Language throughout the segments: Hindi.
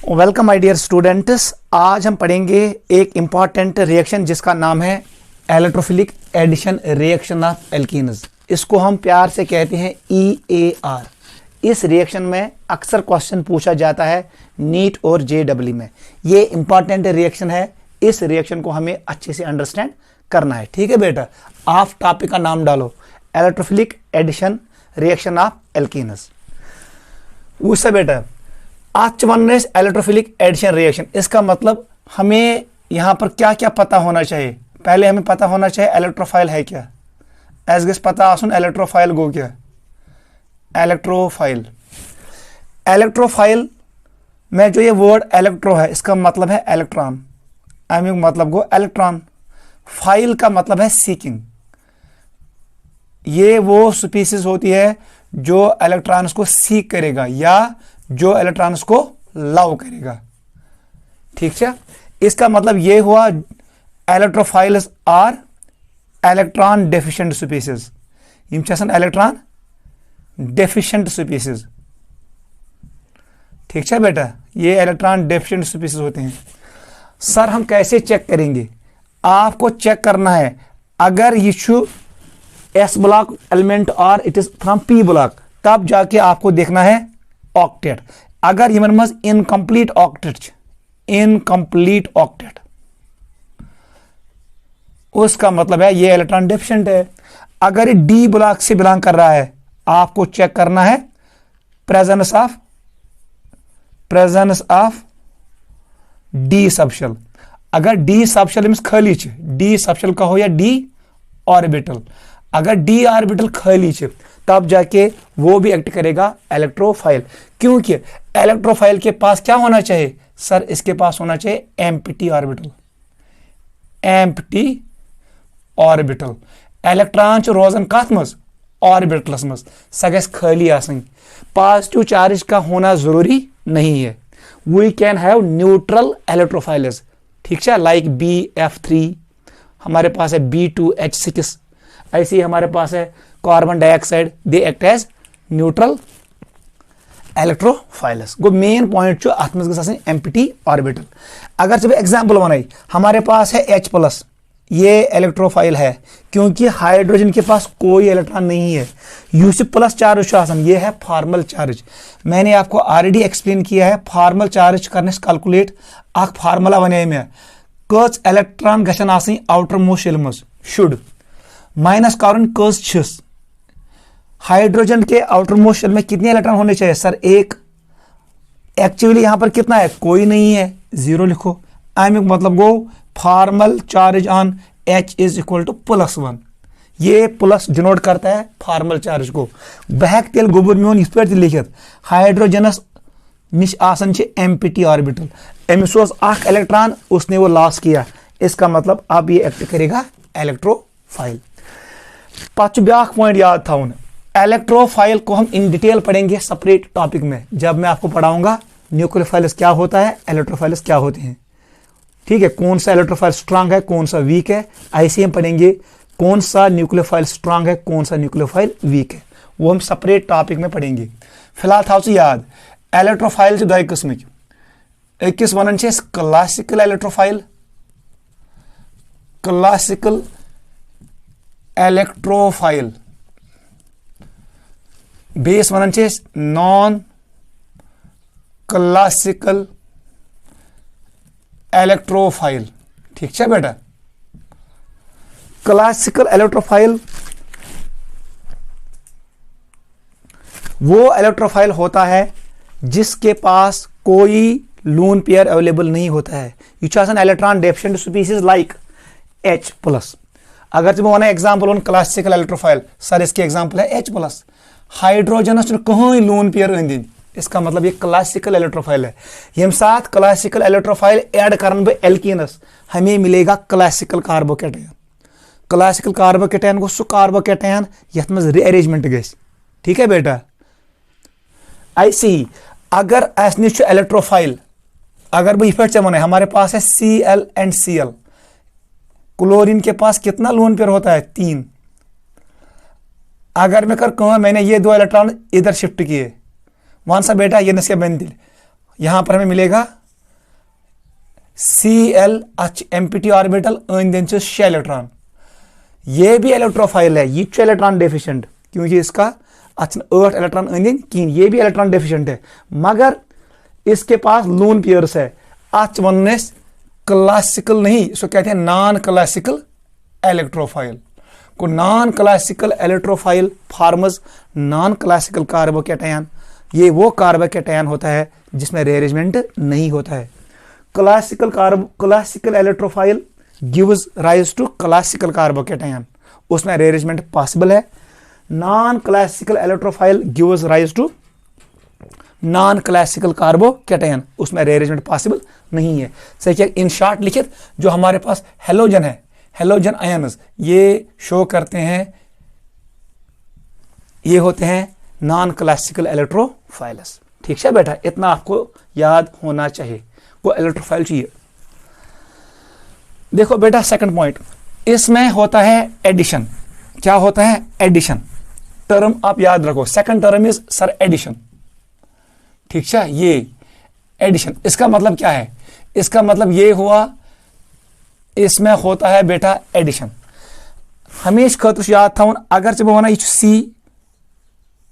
Welcome my dear students. आज हम पढ़ेंगे एक इम्पॉर्टेंट रिएक्शन जिसका नाम है electrophilic addition reaction of alkenes. इसको हम प्यार से कहते हैं EAR। इस रिएक्शन में अक्सर क्वेश्चन पूछा जाता है नीट और JEE में। ये इम्पॉर्टेंट रिएक्शन है, इस रिएक्शन को हमें अच्छे से अंडरस्टैंड करना है। ठीक है बेटा, आप टॉपिक का नाम डालो electrophilic addition reaction of alkenes. उससे बेटा आचमनस इलेक्ट्रोफिलिक एडिशन रिएक्शन, इसका मतलब हमें यहाँ पर क्या क्या पता होना चाहिए। पहले हमें पता होना चाहिए इलेक्ट्रोफाइल है क्या। एज गस पता आसन इलेक्ट्रोफाइल गो क्या। इलेक्ट्रोफाइल में जो ये वर्ड इलेक्ट्रो है इसका मतलब है इलेक्ट्रॉन। अमिक मतलब गो इलेक्ट्रॉन। फाइल का मतलब है सीकिंग। ये वो स्पीसीज होती है जो इलेक्ट्रॉन्स को सीक करेगा या जो इलेक्ट्रॉन्स को लव करेगा। ठीक है, इसका मतलब ये हुआ electrophiles are electron deficient species. Electron deficient species. ठीक है बेटा, ये इलेक्ट्रॉन डेफिशिएंट स्पीसीज होते हैं। सर हम कैसे चेक करेंगे? आपको चेक करना है अगर ये S ब्लॉक एलिमेंट और it is from P block, तब जाके आपको देखना है ऑक्टेट। अगर ये मज इनकम्प्लीट ऑक्टेट उसका मतलब है ये इलेक्ट्रॉन डेफिशिएंट है। अगर ये D ब्लॉक से बिलोंग कर रहा है, आपको चेक करना है प्रेजेंस ऑफ D सबशेल। अगर D सबशेल मींस खाली D सबशेल का हो या D ऑर्बिटल, अगर D ऑर्बिटल खाली तब जाके वो भी एक्ट करेगा इलेक्ट्रोफाइल। क्योंकि इलेक्ट्रोफाइल के पास क्या होना चाहिए सर? इसके पास होना चाहिए एम्प्टी ऑर्बिटल। इलेक्ट्रॉन रोजन कथ मज ऑर्बिटलस मज, सह गस खाली आसनी। पॉजिटिव चार्ज का होना जरूरी नहीं है। We can have neutral electrophiles. ठीक है, लाइक BF3, हमारे पास है B2H6, ऐसे ही हमारे पास है carbon dioxide. They act as neutral electrophiles. गो मेन पॉइंट जो अत मज एम्प्टी ऑर्बिटल। अगर जब एग्जांपल बनाई, हमारे पास है H+, ये इलेक्ट्रोफाइल है क्योंकि हाइड्रोजन के पास कोई इलेक्ट्रॉन नहीं है। U+ चार्ज ये है फॉर्मल चार्ज। मैंने आपको ऑलरेडी एक्सप्लेन किया है फॉर्मल चार्ज करने कैलकुलेट अख फार्मूला बने में कच इलेक्ट्रॉन गशन आसनी आउटर मोस्ट शेल मज शुड माइनस कारण कस छस। हाइड्रोजन के आउटर मोस्ट शेल में कितने इलेक्ट्रॉन होने चाहिए सर? एक। एक्चुअली यहां पर कितना है? कोई नहीं है, 0 लिखो। आमिक मतलब गो formal charge on H is equal to +1। ये प्लस डिनोट करता है फॉर्मल चार्ज को। बहक तेल गोबर मोन इस पे लिखित हाइड्रोजनस निश आसन एम्प्टी ऑर्बिटल। एमिस अख इलेक्ट्रॉन, उसने वो लॉस किया। इसका मतलब अब ये एक्ट करेगा इलेक्ट्रोफाइल। पच ब्याख पॉइंट याद था उन इलेक्ट्रोफाइल को हम इन डिटेल पढ़ेंगे सेपरेट टॉपिक में, जब मैं आपको पढ़ाऊंगा न्यूक्लियोफाइल्स क्या होता है, इलेक्ट्रोफाइल्स क्या होते हैं। ठीक है, कौन सा इलेक्ट्रोफाइल स्ट्रांग है, कौन सा वीक है, ऐसे हम पढ़ेंगे कौन सा न्यूक्लियोफाइल स्ट्रांग है, कौन सा न्यूक्लियोफाइल वीक है, वो हम सेपरेट टॉपिक में पढ़ेंगे। फिलहाल था याद इलेक्ट्रोफाइल दो किस्म अकिस वन क्लासिकल इलेक्ट्रोफाइल, बेस वन नॉन क्लासिकल इलेक्ट्रोफाइल। ठीक है बेटा, क्लासिकल इलेक्ट्रोफाइल वो इलेक्ट्रोफाइल होता है जिसके पास कोई लोन पेयर अवेलेबल नहीं होता है। ये electron deficient species like H+। अगर जब one example one classical electrophile, sir इसके एग्जांपल है H+। हाइड्रोजनस कहीं लोन पेयर अंदि, इसका मतलब ये क्लासिकल इलेक्ट्रोफाइल है। यम साथ क्लासिकल इलेक्ट्रोफाइल ऐड करन बे एल्कीनस, हमें मिलेगा क्लासिकल कार्बोकैटायन। क्लासिकल कार्बोकैटायन गो सु कार्बोकैटायन यथ मज रीअरेंजमेंट गई। ठीक है बेटा, ऐसे ही अगर अस निश इलेक्ट्रोफाइल, अगर बह पे वन हमारे पास है Cl एंड Cl, क्लोरीन के पास कितना लोन पेयर होता है? 3। अगर मैं मैंने ये 2 इलेक्ट्रॉन इधर शिफ्ट किए, वन सा बेटा ये नस बन दिल यहां पर हमें मिलेगा Cl एम्प्टी ऑर्बिटल अंद 6 इलेक्ट्रॉन। ये भी इलेक्ट्रोफाइल है, ये इलेक्ट्रॉन डेफिशिएंट क्योंकि इसका 8 इलेक्ट्रॉन अंद कहीं, ये भी इलेक्ट्रॉन डेफिशिएंट है मगर इसके पास लोन पेयर्स है। आज वन क्लासिकल नहीं, इसको कहते हैं नॉन क्लासिकल इलेक्ट्रोफाइल को। Non classical electrophile forms non classical carbocation. ये वो कार्बोकैटायन होता है जिसमें रीअरेंजमेंट नहीं होता है। Classical electrophile gives rise to classical carbocation, उसमें रीअरेंजमेंट पॉसिबल है। Non classical electrophile gives rise to non classical carbocation, उसमें रीअरेंजमेंट पॉसिबल नहीं है। सही, इन शॉर्ट लिखित जो हमारे पास हेलोजन है, हेलोजन आयन्स, ये शो करते हैं, ये होते हैं नॉन क्लासिकल इलेक्ट्रोफाइल्स। ठीक है बेटा, इतना आपको याद होना चाहिए, वो इलेक्ट्रोफाइल चाहिए। देखो बेटा सेकंड पॉइंट, इसमें होता है एडिशन। क्या होता है? एडिशन। टर्म आप याद रखो, second term is sir addition. ठीक है, ये एडिशन, इसका मतलब क्या है? इसका मतलब ये हुआ, इसमें होता है बेटा एडिशन। हमेशा खतुश याद था, अगर जब वना ये सी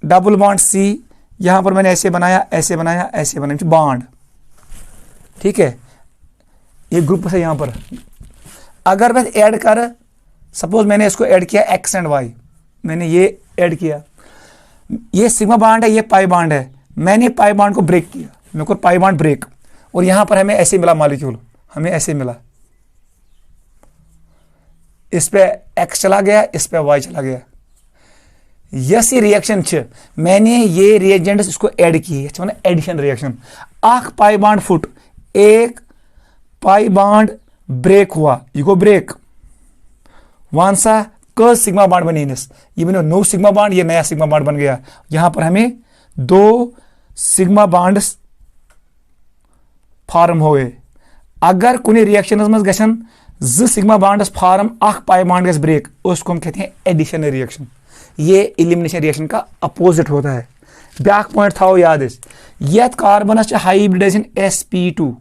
डबल बॉन्ड सी, यहां पर मैंने ऐसे बनाया, ऐसे बनाया, ऐसे बनाया बॉन्ड। ठीक है, ये ग्रुप है यहां पर। अगर मैं ऐड कर, सपोज मैंने इसको ऐड किया एक्स एंड वाई, मैंने ये ऐड किया, ये सिग्मा बॉन्ड है, ये पाई बॉन्ड है, मैंने पाई बॉन्ड को ब्रेक किया, मेरे को पाई बॉन्ड ब्रेक, और यहां पर हमें ऐसे मिला मॉलिक्यूल, हमें ऐसे मिला, इस पे एक्स चला गया, इस पे वाई चला गया। यस रिएक्शन मैंने ये रिएजेंट्स इसको ऐड किए, एडिशन रिएक्शन। आख पाई बॉन्ड फुट, एक पाई बॉन्ड ब्रेक हुआ, ये को ब्रेक वन सा क सिग्मा बॉन्ड बनी, ये बनो नो सिग्मा बॉन्ड, ये नया सिग्मा बॉन्ड बन गया। यहां पर हमें 2 सिग्मा बॉन्ड्स फॉर्म हो गए। अगर कुछ रिएक्शन मज गशन 2 सिग्मा बॉन्ड्स फॉर्म, अख पाई बॉन्ड गस ब्रेक, उसको हम कहते हैं एडिशन रिएक्शन। ये एलिमिनेशन रिएक्शन का अपोजिट होता है। ब्याक पॉइंट था याद, यथ कार्बनस हाइब्रिडाइजेशन sp2,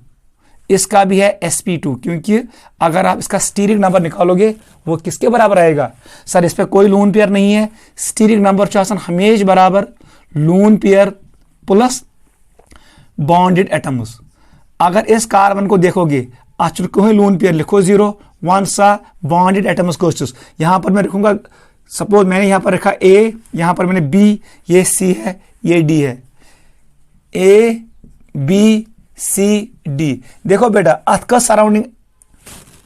इसका भी है sp2, क्योंकि अगर आप इसका स्टीरिक नंबर निकालोगे वो किसके बराबर आएगा? सर इस पे कोई लोन पेयर नहीं है, स्टीरिक नंबर चाहसन हमेशा बराबर lone pair plus bonded atoms. अगर इस कार्बन को देखोगे, अच्छा कोई लोन पेयर लिखो 0, वन सा बॉन्डेड एटम्स को, यहां पर मैं लिखूंगा, सपोज मैंने यहां पर रखा A, यहां पर मैंने B, ये C है, ये D है, A B C D। देखो बेटा अथ का सराउंडिंग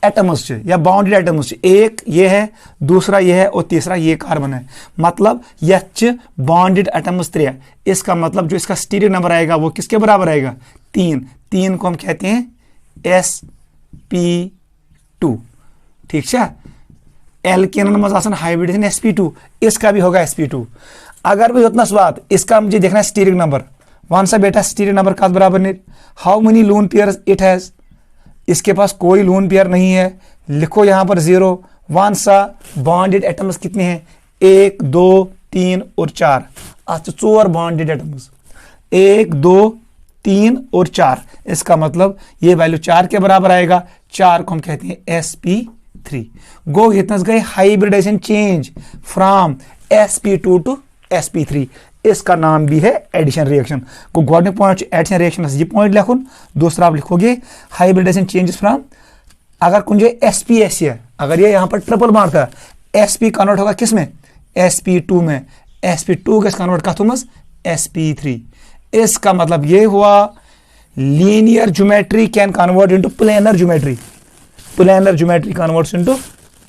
एटम्स या बाउंडेड एटम्स, एक ये है, दूसरा ये है, और तीसरा ये कार्बन है। मतलब यच बॉन्डेड एटम्स 3। इसका मतलब जो इसका स्टीरिक नंबर आएगा वो किसके बराबर आएगा? 3। 3 को हम कहते हैं sp2। ठीक है, एल्केन मज हाइब्रिडाइजेशन sp2, इसका भी होगा sp2। अगर भी उतना स्वाद, इसका मुझे देखना है स्टीरिक नंबर, वन सा बेटा स्टीरिक नंबर का बराबर नहीं, how many lone pairs it has, इसके पास कोई लोन पेयर नहीं है, लिखो यहां पर 0। वन सा बॉन्डेड एटम्स कितने हैं? 1 2 3 और 4। अच्छा 4 बॉन्डेड एटम्स, 1 2 3 और 4, इसका मतलब ये वैल्यू 4 के बराबर आएगा। 4 को हम कहते हैं sp3। गो इतना गए hybridisation change from sp2 to sp3, इसका नाम भी है एडिशन रिएक्शन। को गॉडनिक पॉइंट एडिशन रिएक्शन ये पॉइंट लिखून। दूसरा आप लिखोगे हाइब्रिडाइजेशन चेंजेस फ्रॉम, अगर कुछ sps है, अगर ये यहां पर ट्रिपल बॉन्ड था, sp कन्वर्ट होगा किस में? sp2 में, sp2 का कन्वर्ट का तुम sp3। इसका मतलब ये हुआ linear geometry can convert into planar geometry, planar geometry converts into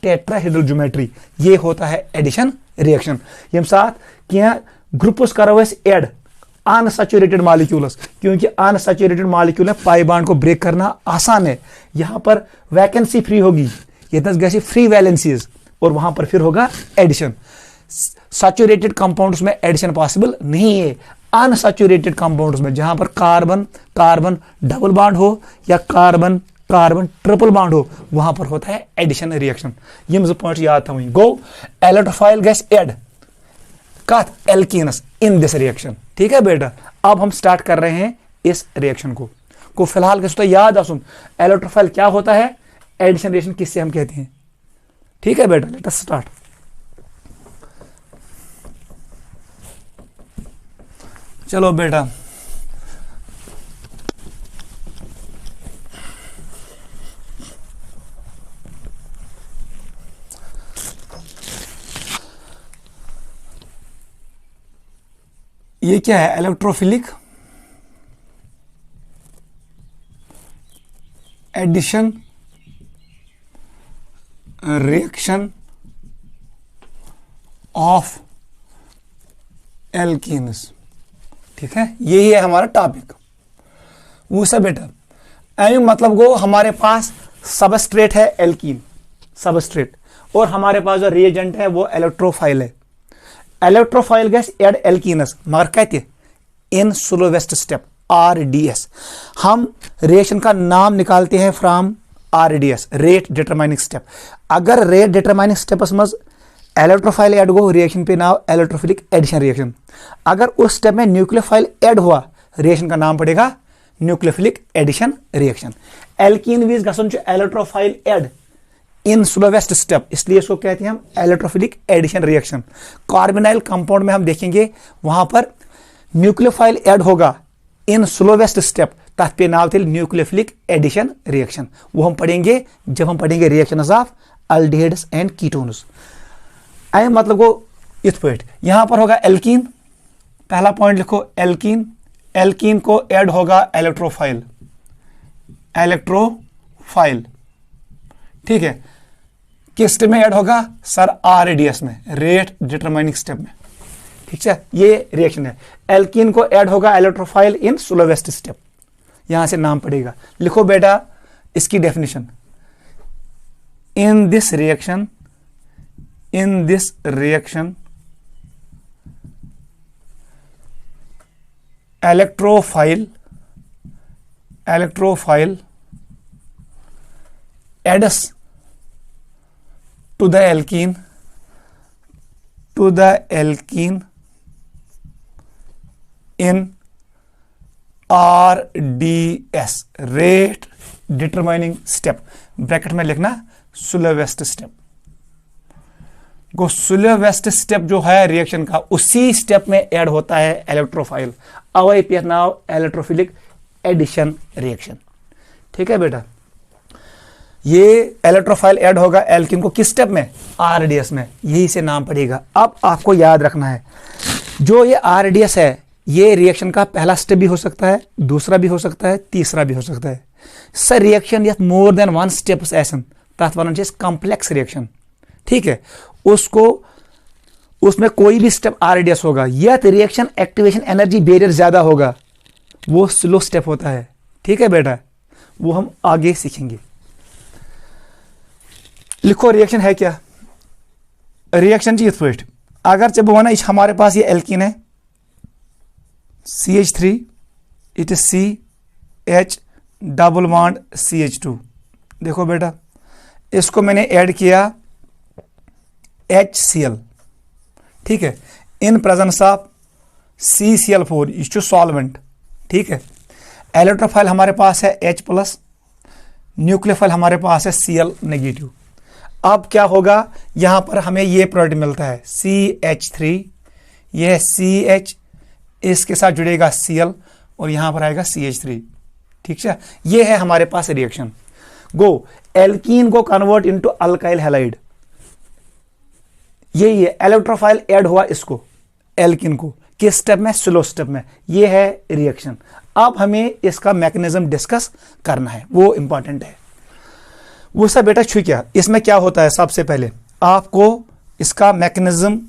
tetrahedral geometry. ये होता है एडिशन रिएक्शन। यम साथ क्या ग्रुप्स करो ऐड अनसैचुरेटेड मॉलिक्यूल्स, क्योंकि अनसैचुरेटेड मॉलिक्यूल पाई बॉन्ड को ब्रेक करना आसान है। यहां पर वैकेंसी फ्री होगी, ये 10 फ्री वैलेंसीज, और वहां पर फिर होगा एडिशन। सैचुरेटेड कंपाउंड्स में एडिशन पॉसिबल नहीं है। अनसैचुरेटेड कंपाउंड्स में जहां पर कार्बन कार्बन डबल बॉन्ड हो या कार्बन कार्बन ट्रिपल बॉन्ड हो, वहां पर होता है एडिशन रिएक्शन। ये मुझे पॉइंट याद था वहीं। गो इलेक्ट्रोफाइल गैस एड कथ एल्कीनस इन दिस रिएक्शन। ठीक है बेटा, अब हम स्टार्ट कर रहे हैं इस रिएक्शन को फिलहाल किस तो याद आसुन इलेक्ट्रोफाइल क्या होता है, एडिशन रिएक्शन किससे हम कहते हैं। ठीक है बेटा, लेट अस स्टार्ट। चलो बेटा, ये क्या है, electrophilic addition reaction of alkenes. ठीक है, यही है हमारा टॉपिक। वो सब बेटा मतलब वो हमारे पास सबस्ट्रेट है एल्कीन सबस्ट्रेट, और हमारे पास जो रिएजेंट है वो इलेक्ट्रोफाइल है। इलेक्ट्रोफाइल गैस एड एल्कीनस मगर कत इन स्लोवेस्ट स्टेप RDS। हम रिएक्शन का नाम निकालते हैं from RDS, rate determining step. अगर रेट डिटरमाइनिंग स्टेपस मज इलेक्ट्रोफाइल ऐड गो, रिएक्शन पे नाम इलेक्ट्रोफिलिक एडिशन रिएक्शन। अगर उस स्टेप में न्यूक्लियोफाइल ऐड हुआ, रिएक्शन का नाम पड़ेगा न्यूक्लियोफिलिक एडिशन रिएक्शन। एल्कीन वीज गसन electrophile add in slowest step, इसलिए इसको कहते हैं हम electrophilic addition reaction. Carbonyl compound में हम देखेंगे वहां पर न्यूक्लियोफाइल ऐड होगा इन स्लोवेस्ट स्टेप, तथ पे नाव थे न्यूक्लियोफिलिक एडिशन रिएक्शन। वो हम पढ़ेंगे जब हम पढ़ेंगे reactions of aldehydes and ketones. आई मतलब को इस पॉइंट यहां पर होगा एल्कीन, पहला पॉइंट लिखो एल्कीन। एल्कीन को ऐड होगा इलेक्ट्रोफाइल, ठीक है। किस स्टेप में ऐड होगा सर, RDS में, रेट डिटरमाइनिंग स्टेप में। ठीक है, ये रिएक्शन है। एल्कीन को ऐड होगा इलेक्ट्रोफाइल इन स्लोवेस्ट स्टेप, यहां से नाम पड़ेगा। लिखो बेटा इसकी definition, in this reaction electrophile adds to the alkene in RDS, rate determining step, bracket में लिखना स्लोवेस्ट स्टेप। स्लोवेस्ट स्टेप जो है रिएक्शन का, उसी स्टेप में ऐड होता है इलेक्ट्रोफाइल, अवय पे नाव इलेक्ट्रोफिलिक एडिशन रिएक्शन। ठीक है बेटा, ये इलेक्ट्रोफाइल ऐड होगा एल्कीन को किस स्टेप में, RDS में, यही से नाम पड़ेगा। अब आपको याद रखना है जो ये RDS है, ये रिएक्शन का पहला स्टेप भी हो सकता है, दूसरा भी हो सकता है, तीसरा भी हो सकता है। सर रिएक्शन यह मोर देन वन स्टेप्स ऐसन तथ वन कॉम्प्लेक्स रिएक्शन। ठीक है, उसमें कोई भी स्टेप RDS होगा, यह रिएक्शन एक्टिवेशन एनर्जी बैरियर ज्यादा होगा, वो स्लो स्टेप होता है। ठीक है बेटा, वो हम आगे सीखेंगे। लिखो रिएक्शन है क्या, रिएक्शन जी फर्स्ट। अगर जब वो ना हमारे पास ये एल्कीन है CH3, it is CH double bond CH2। देखो बेटा इसको मैंने ऐड किया HCl, ठीक है, in presence of CCl4 is to solvent. ठीक है, इलेक्ट्रोफाइल हमारे पास है H+, न्यूक्लियोफाइल हमारे पास है Cl नेगेटिव। अब क्या होगा, यहां पर हमें ये प्रोडक्ट मिलता है CH3, यह CH, इसके साथ जुड़ेगा Cl और यहां पर आएगा CH3। ठीक है, ये है हमारे पास रिएक्शन। गो एल्कीन को कन्वर्ट इनटू अल्काइल हैलाइड, यही है। इलेक्ट्रोफाइल ऐड हुआ इसको एल्कीन को किस स्टेप में, स्लो स्टेप में, ये है रिएक्शन। अब हमें इसका मैकेनिज्म डिस्कस करना है, वो इंपॉर्टेंट है। वो सब बेटा छू क्या, इसमें क्या होता है, सबसे पहले आपको इसका मैकेनिज्म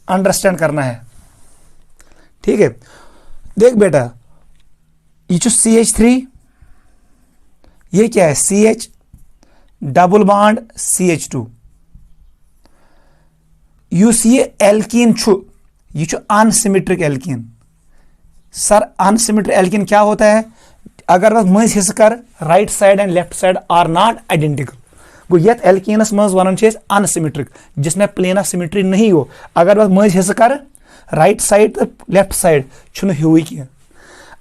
अंडरस्टैंड करना है। ठीक है, देख बेटा ये जो CH3, ये क्या है, CH डबल बॉन्ड CH2। ये एल्कीन छु, ये जो unsymmetric alkene. Sir unsymmetric alkene क्या होता है, अगर वह मज हिस्स कर right side and left side are not identical, गो ये एल्कीनस मज वन अनसिमेट्रिक, जिसमें प्लेन ऑफ सिमेट्री नहीं हो। अगर वह मज हिस्स कर राइट साइड तो लेफ्ट साइड छुन हुई की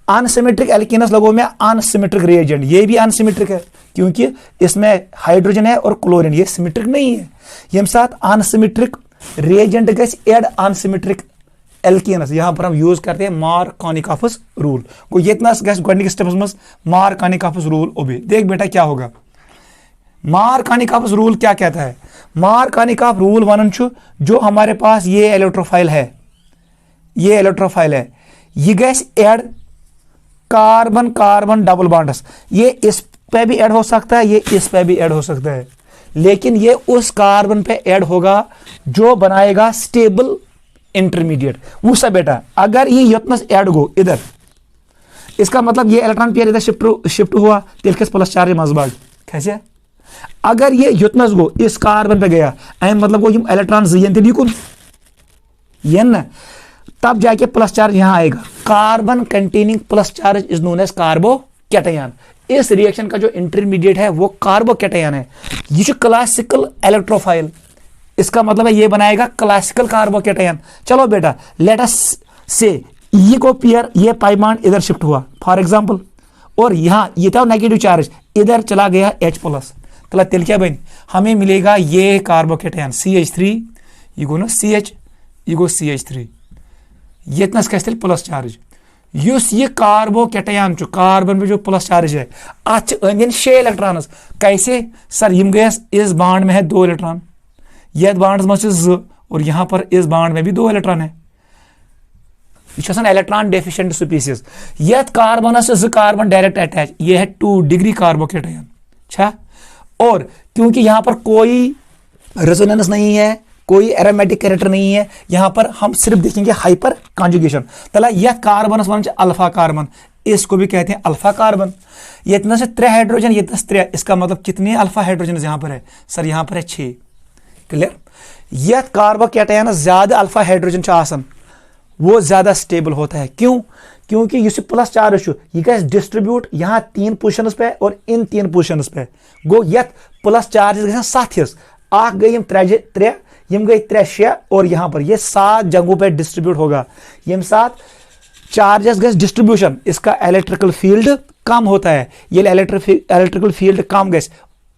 अनसिमेट्रिक एल्कीनस लगो में अनसिमेट्रिक रिएजेंट, ये भी अनसिमेट्रिक है क्योंकि इसमें हाइड्रोजन है और क्लोरीन, ये सिमेट्रिक नहीं है। यम साथ अनसिमेट्रिक रिएजेंट गस एड अनसिमेट्रिक एल्कीनस, यहां पर हम यूज करते हैं मार्कोनिकॉफस रूल को। इतना गोडनिक स्टेप्स में मार्कोनिकॉफस रूल ओबे। देख बेटा क्या होगा, मार्कोनिकॉफस रूल क्या कहता है? मार्कोनिकॉफ रूल वनन छु जो हमारे पास ये इलेक्ट्रोफाइल है, ये इलेक्ट्रोफाइल है, ये gas add carbon carbon double bonds, ये इस पे भी ऐड हो सकता है, ये इस पे भी ऐड हो सकता है, लेकिन ये उस कार्बन पे ऐड होगा जो बनाएगा स्टेबल इंटरमीडिएट। वो सब बेटा अगर ये यतनस ऐड गो इधर, इसका मतलब ये इलेक्ट्रॉन पेयर इधर शिफ्ट हुआ, तेल के प्लस चार्ज मजबाग कैसे? अगर ये युतनस गो इस कार्बन पे गया, मतलब गो यम इलेक्ट्रॉन जयन दिकुन ये ना, तब जाके प्लस चार्ज यहां आएगा। Carbon containing plus charge is known as carbocation. इस रिएक्शन का जो इंटरमीडिएट है वो कार्बोकैटायन है। ये जो क्लासिकल इलेक्ट्रोफाइल, इसका मतलब है ये बनाएगा क्लासिकल कार्बोकैटायन। चलो बेटा लेट अस से ये को पेयर, ये पाई बॉन्ड इधर शिफ्ट हुआ फॉर एग्जांपल, और यहां ये था नेगेटिव चार्ज, इधर चला गया H+, तो तेल क्या बन हमें मिलेगा ये कार्बोकैटायन CH3, ये गो ना CH, ये गो CH3, ये इतना प्लस चार्ज। ये कार्बोकैटायन कार्बन पे जो प्लस चार्ज है अंदर 6 इलेक्ट्रॉन कैसे सर यम गए इस बॉन्ड में है 2 इलेक्ट्रॉन, ये बॉन्ड में 2 और यहां पर इस बॉन्ड में भी 2 इलेक्ट्रॉन है। यह इलेक्ट्रॉन डेफिशिएंट स्पीसीज। यह कार्बन से कार्बन डायरेक्ट अटैच, ये है 2 डिग्री कार्बोकैटायन। अच्छा, और क्योंकि यहां पर कोई रेजोनेंस नहीं है, कोई एरोमेटिक कैरेक्टर नहीं है, यहां पर हम सिर्फ देखेंगे हाइपर कॉन्जुगेशन। तला यह कार्बन वन अल्फा कार्बन, इसको भी कहते हैं अल्फा कार्बन। ये इतना से 3 हाइड्रोजन, ये इतना से 3, इसका मतलब कितने अल्फा हाइड्रोजन यहां पर है? सर यहां पर है 6। क्लियर? यह कार्बोकैटायन ज्यादा अल्फा हाइड्रोजन आसन, वो ज्यादा स्टेबल होता है। क्यों? क्योंकि इस प्लस चार्ज यह गैस डिस्ट्रीब्यूट यहाँ 3 पोजिशंस पे और इन 3 पोजिशंस पे गो। यह प्लस चार्ज गए 7 हिस्स, आख गई 3 यम गई 3 6 और यहां पर ये 7 जगहों पे डिस्ट्रीब्यूट होगा। यम साथ चार्जेस गैस डिस्ट्रीब्यूशन, इसका इलेक्ट्रिकल फील्ड कम होता है। ये इलेक्ट्रिकल फील्ड कम गैस,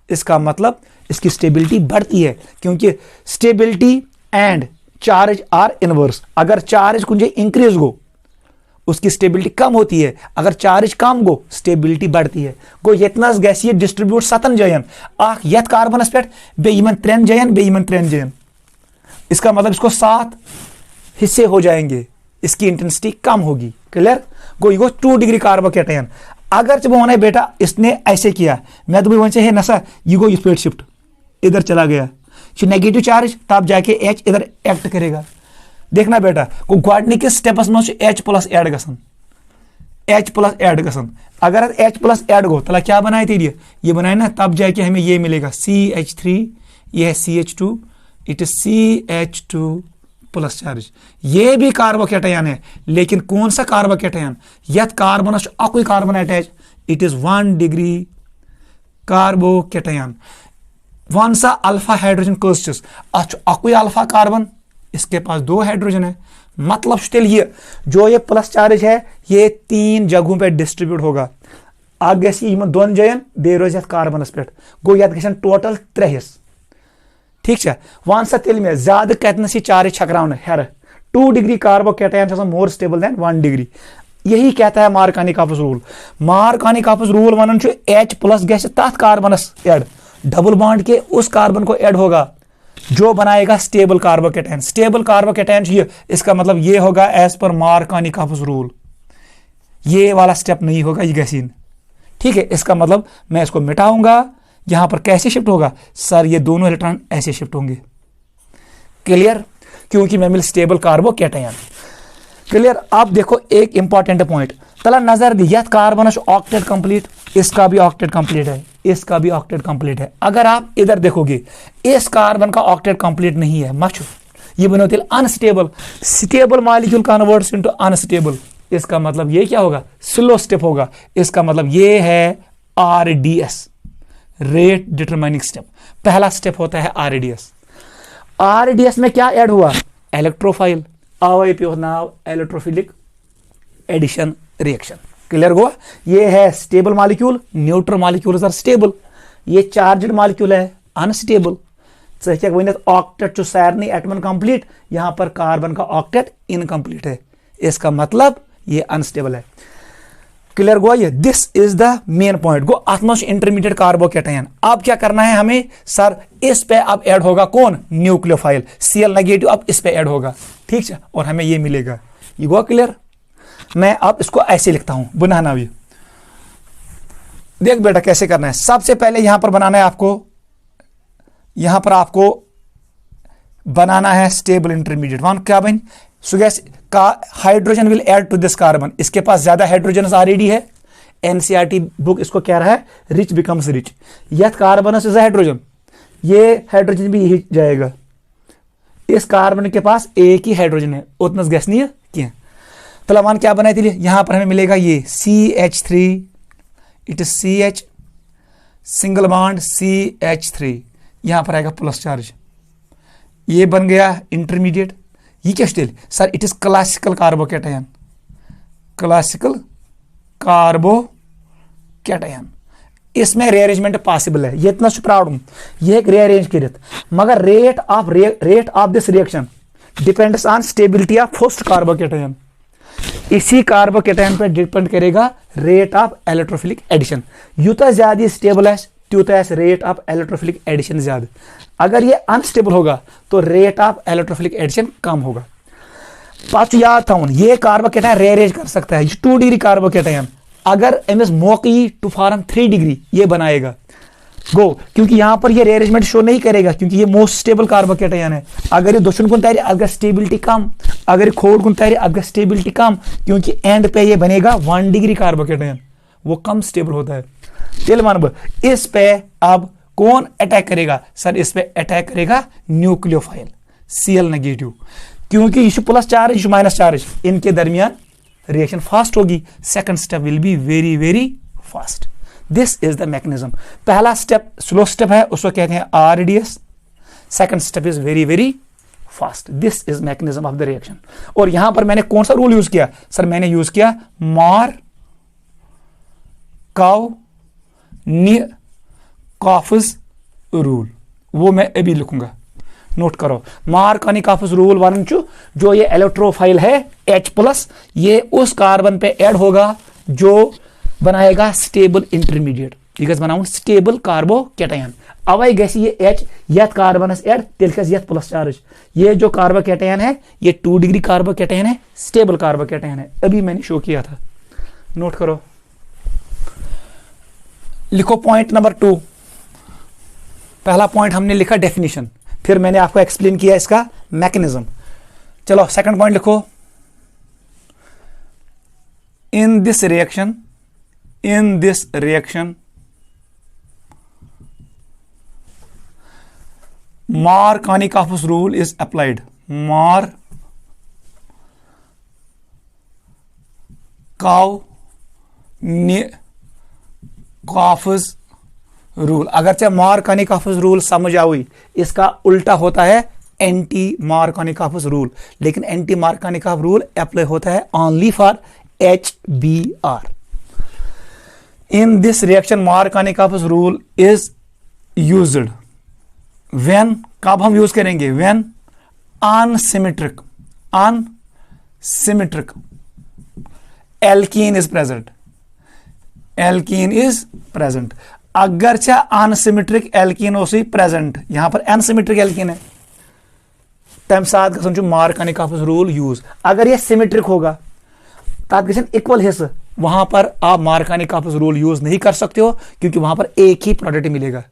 इसका मतलब इसकी स्टेबिलिटी बढ़ती है, क्योंकि stability and charge are inverse. अगर चार्ज कुछ इंक्रीज गो उसकी स्टेबिलिटी कम होती है, अगर चार्ज कम गो स्टेबिलिटी बढ़ती है। गो इतना गैस ये डिस्ट्रीब्यूट 7 जयन, आख यथ कार्बनस पे बेयमन 3 जयन, बेयमन 3 जयन, इसका मतलब इसको 7 हिस्से हो जाएंगे, इसकी इंटेंसिटी कम होगी। क्लियर? गो ये 2 डिग्री कार्बोकैटायन। अगर जब होना है बेटा इसने ऐसे किया, मैं तुम्हें वहां से नशा ये गो स्पीड शिफ्ट इधर चला गया, नेगेटिव चार्ज तब जाके H इधर एक्ट करेगा। देखना बेटा को गोडनिक स्टेपस में H+ ऐड गसन, H+ ऐड गसन। अगर H+ ऐड गो तो क्या बनाए थे ये बनाए ना, तब जाके हमें ये मिलेगा CH3, ये है CH2, it is CH2 plus charge. ये भी कार्बोकैटायन है, लेकिन कौन सा कार्बोकैटायन? यह कार्बन अकुई carbon attach, it is 1 degree carbocation. वन सा अल्फा हाइड्रोजन कस अकुई अल्फा कार्बन, इसके पास 2 हाइड्रोजन है, मतलब ये जो ये प्लस चार्ज है ये 3 जगहों पे डिस्ट्रीब्यूट होगा। आग गई 2 जयन, बे रोज कार्बनस पे गो ये टोटल 3 हिस्स। ठीक है, वन सा तेल में ज्यादा कतनस चार्ज छकरावन हेर 2 degree carbocation more stable than 1 degree. यही कहता है मार्कोनिकॉफस रूल। मार्कोनिकॉफस रूल वन H+ गैस तथ कार्बनस ऐड, डबल बॉन्ड के उस कार्बन को ऐड होगा जो बनाएगा स्टेबल कार्बोकैटायन। स्टेबल कार्बोकैटायन ये, इसका मतलब ये होगा एज पर मार्कोनिकॉफस रूल, ये वाला स्टेप नहीं होगा ये गैसीन। ठीक है, इसका मतलब मैं इसको मिटाऊंगा। यहां पर कैसे शिफ्ट होगा? सर ये दोनों इलेक्ट्रॉन ऐसे शिफ्ट होंगे। क्लियर? क्योंकि मैं मिल स्टेबल कार्बोकैटायन। क्लियर? अब देखो एक इंपॉर्टेंट पॉइंट, तला नजर दी यह कार्बन ऑक्टेट कंप्लीट, इसका भी ऑक्टेट कंप्लीट है, इसका भी ऑक्टेट कंप्लीट है। अगर आप इधर देखोगे इस कार्बन का ऑक्टेट कंप्लीट नहीं है, मच ये बनोते unstable. Stable molecule converts into unstable, इसका मतलब ये क्या होगा? स्लो स्टेप होगा। इसका मतलब ये है RDS, रेट डिटरमाइनिंग स्टेप। पहला स्टेप होता है RDS। RDS में क्या ऐड हुआ? इलेक्ट्रोफाइल। अवे पे now electrophilic addition reaction. Clear हुआ? ये है stable molecule, neutral molecules are stable. ये चार्जड मॉलिक्यूल है अनस्टेबल। वन ऑक्टेट सारे एटमन कंप्लीट, यहां पर कार्बन का ऑक्टेट इनकंप्लीट है, इसका मतलब ये अनस्टेबल है। क्लियर हुआ? ये this is the main point. गो अतमस इंटरमीडिएट कार्बोकैटायन। अब क्या करना है हमें? सर इस पे अब ऐड होगा कौन? न्यूक्लियोफाइल Cl नेगेटिव अब इस पे ऐड होगा, ठीक है, और हमें ये मिलेगा। ये हुआ क्लियर? मैं अब इसको ऐसे लिखता हूं, बनाना भी देख बेटा कैसे करना है। सबसे पहले यहां पर बनाना है आपको, यहां पर आपको बनाना है स्टेबल इंटरमीडिएट। वन क्या बन सुगैस का hydrogen will add to this carbon. इसके पास ज्यादा हाइड्रोजन ऑलरेडी है। एनसीईआरटी बुक इसको कह रहा है रिच बिकम्स रिच। यथ कार्बन इज हाइड्रोजन, ये हाइड्रोजन भी यही जाएगा। इस कार्बन के पास एक ही हाइड्रोजन है, उतना गैस नहीं है क्या। तो वन क्या बनाए थे? यहां पर हमें मिलेगा ये CH3, it is CH single bond CH3, यहां पर आएगा प्लस चार्ज, ये बन गया इंटरमीडिएट। ये क्या still? Sir it is classical carbocation, classical carbocation. इसमें रीअरेंजमेंट पॉसिबल है, ये इतना प्रॉब्लम, ये एक रीअरेंज करित, मगर rate of this reaction depends on stability of first carbocation. इसी कार्बोकैटायन पर डिपेंड करेगा रेट ऑफ इलेक्ट्रोफिलिक एडिशन। यूता ज्यादा स्टेबल है त्यूता रेट ऑफ इलेक्ट्रोफिलिक एडिशन ज्यादा। अगर ये अनस्टेबल होगा तो रेट ऑफ इलेक्ट्रोफिलिक एडिशन कम होगा। पांच याद था ये कार्बोकैटायन रीअरेंज कर सकता है। 2 डिग्री कार्बोकैटायन अगर एमएस मौकी टू फॉर्म 3 डिग्री ये बनाएगा गो, क्योंकि यहां पर ये रीअरेंजमेंट शो नहीं करेगा क्योंकि ये मोस्ट स्टेबल कार्बोकैटायन है। अगर ये दोषण कुन तैयारी अगर स्टेबिलिटी कम, अगर खोड़ कुन तैयारी अगर स्टेबिलिटी कम, क्योंकि एंड पे ये बनेगा 1 डिग्री कार्बोकैटायन, वो कम स्टेबल होता है। चल मान इस पे अब कौन अटैक करेगा? सर इस पे अटैक करेगा न्यूक्लियोफाइल Cl नेगेटिव, क्योंकि ये प्लस चार्ज माइनस चार्ज, इनके दरमियान रिएक्शन फास्ट होगी। Second step will be very very fast. This is the mechanism. पहला स्टेप स्लो स्टेप है, उसको कहते हैं RDS। Second step is very very fast. This is mechanism of the reaction. और यहां पर मैंने कौन सा रूल यूज किया? सर मैंने यूज किया मार्कॉफस रूल, वो मैं अभी लिखूंगा, नोट करो। मार्कॉफस रूल वन जो ये इलेक्ट्रोफाइल है H+, ये उस कार्बन पे ऐड होगा जो बनाएगा स्टेबल इंटरमीडिएट। यह बनाऊं स्टेबल कार्बोकैटायन। अवै गैस ये H यथ कार्बनस ऐड तेल यथ प्लस चार्ज। ये जो कार्बोकैटायन है ये 2 डिग्री कार्बोकैटायन है, स्टेबल कार्बोकैटायन है, अभी मैंने शो किया था, नोट करो। लिखो पॉइंट नंबर 2। पहला पॉइंट हमने लिखा डेफिनेशन, फिर मैंने आपको एक्सप्लेन किया इसका मैकेनिज्म। चलो सेकंड पॉइंट लिखो। इन this reaction Markovnik's rule is applied. Markovnik's rule, अगर चाहे मार्कॉफस रूल समझ आई, इसका उल्टा होता है एंटी मार्कॉफस रूल, लेकिन एंटी मार्कॉफ रूल अप्लाई होता है only for HBr। In this reaction Markovnikov's rule is used when, कब हम यूज करेंगे? When unsymmetric alkene is present, alkene is present. अगर चाहे अनसिमेट्रिक एल्कीन हो प्रेजेंट, यहां पर अनसिमेट्रिक एल्कीन है, तम साथ समझो मार्कॉफस रूल यूज। अगर ये सिमेट्रिक होगा तब इक्वल हिस्सा, वहां पर आप मार्कॉफस रूल यूज नहीं कर सकते हो क्योंकि वहां पर एक ही प्रोडक्ट मिलेगा।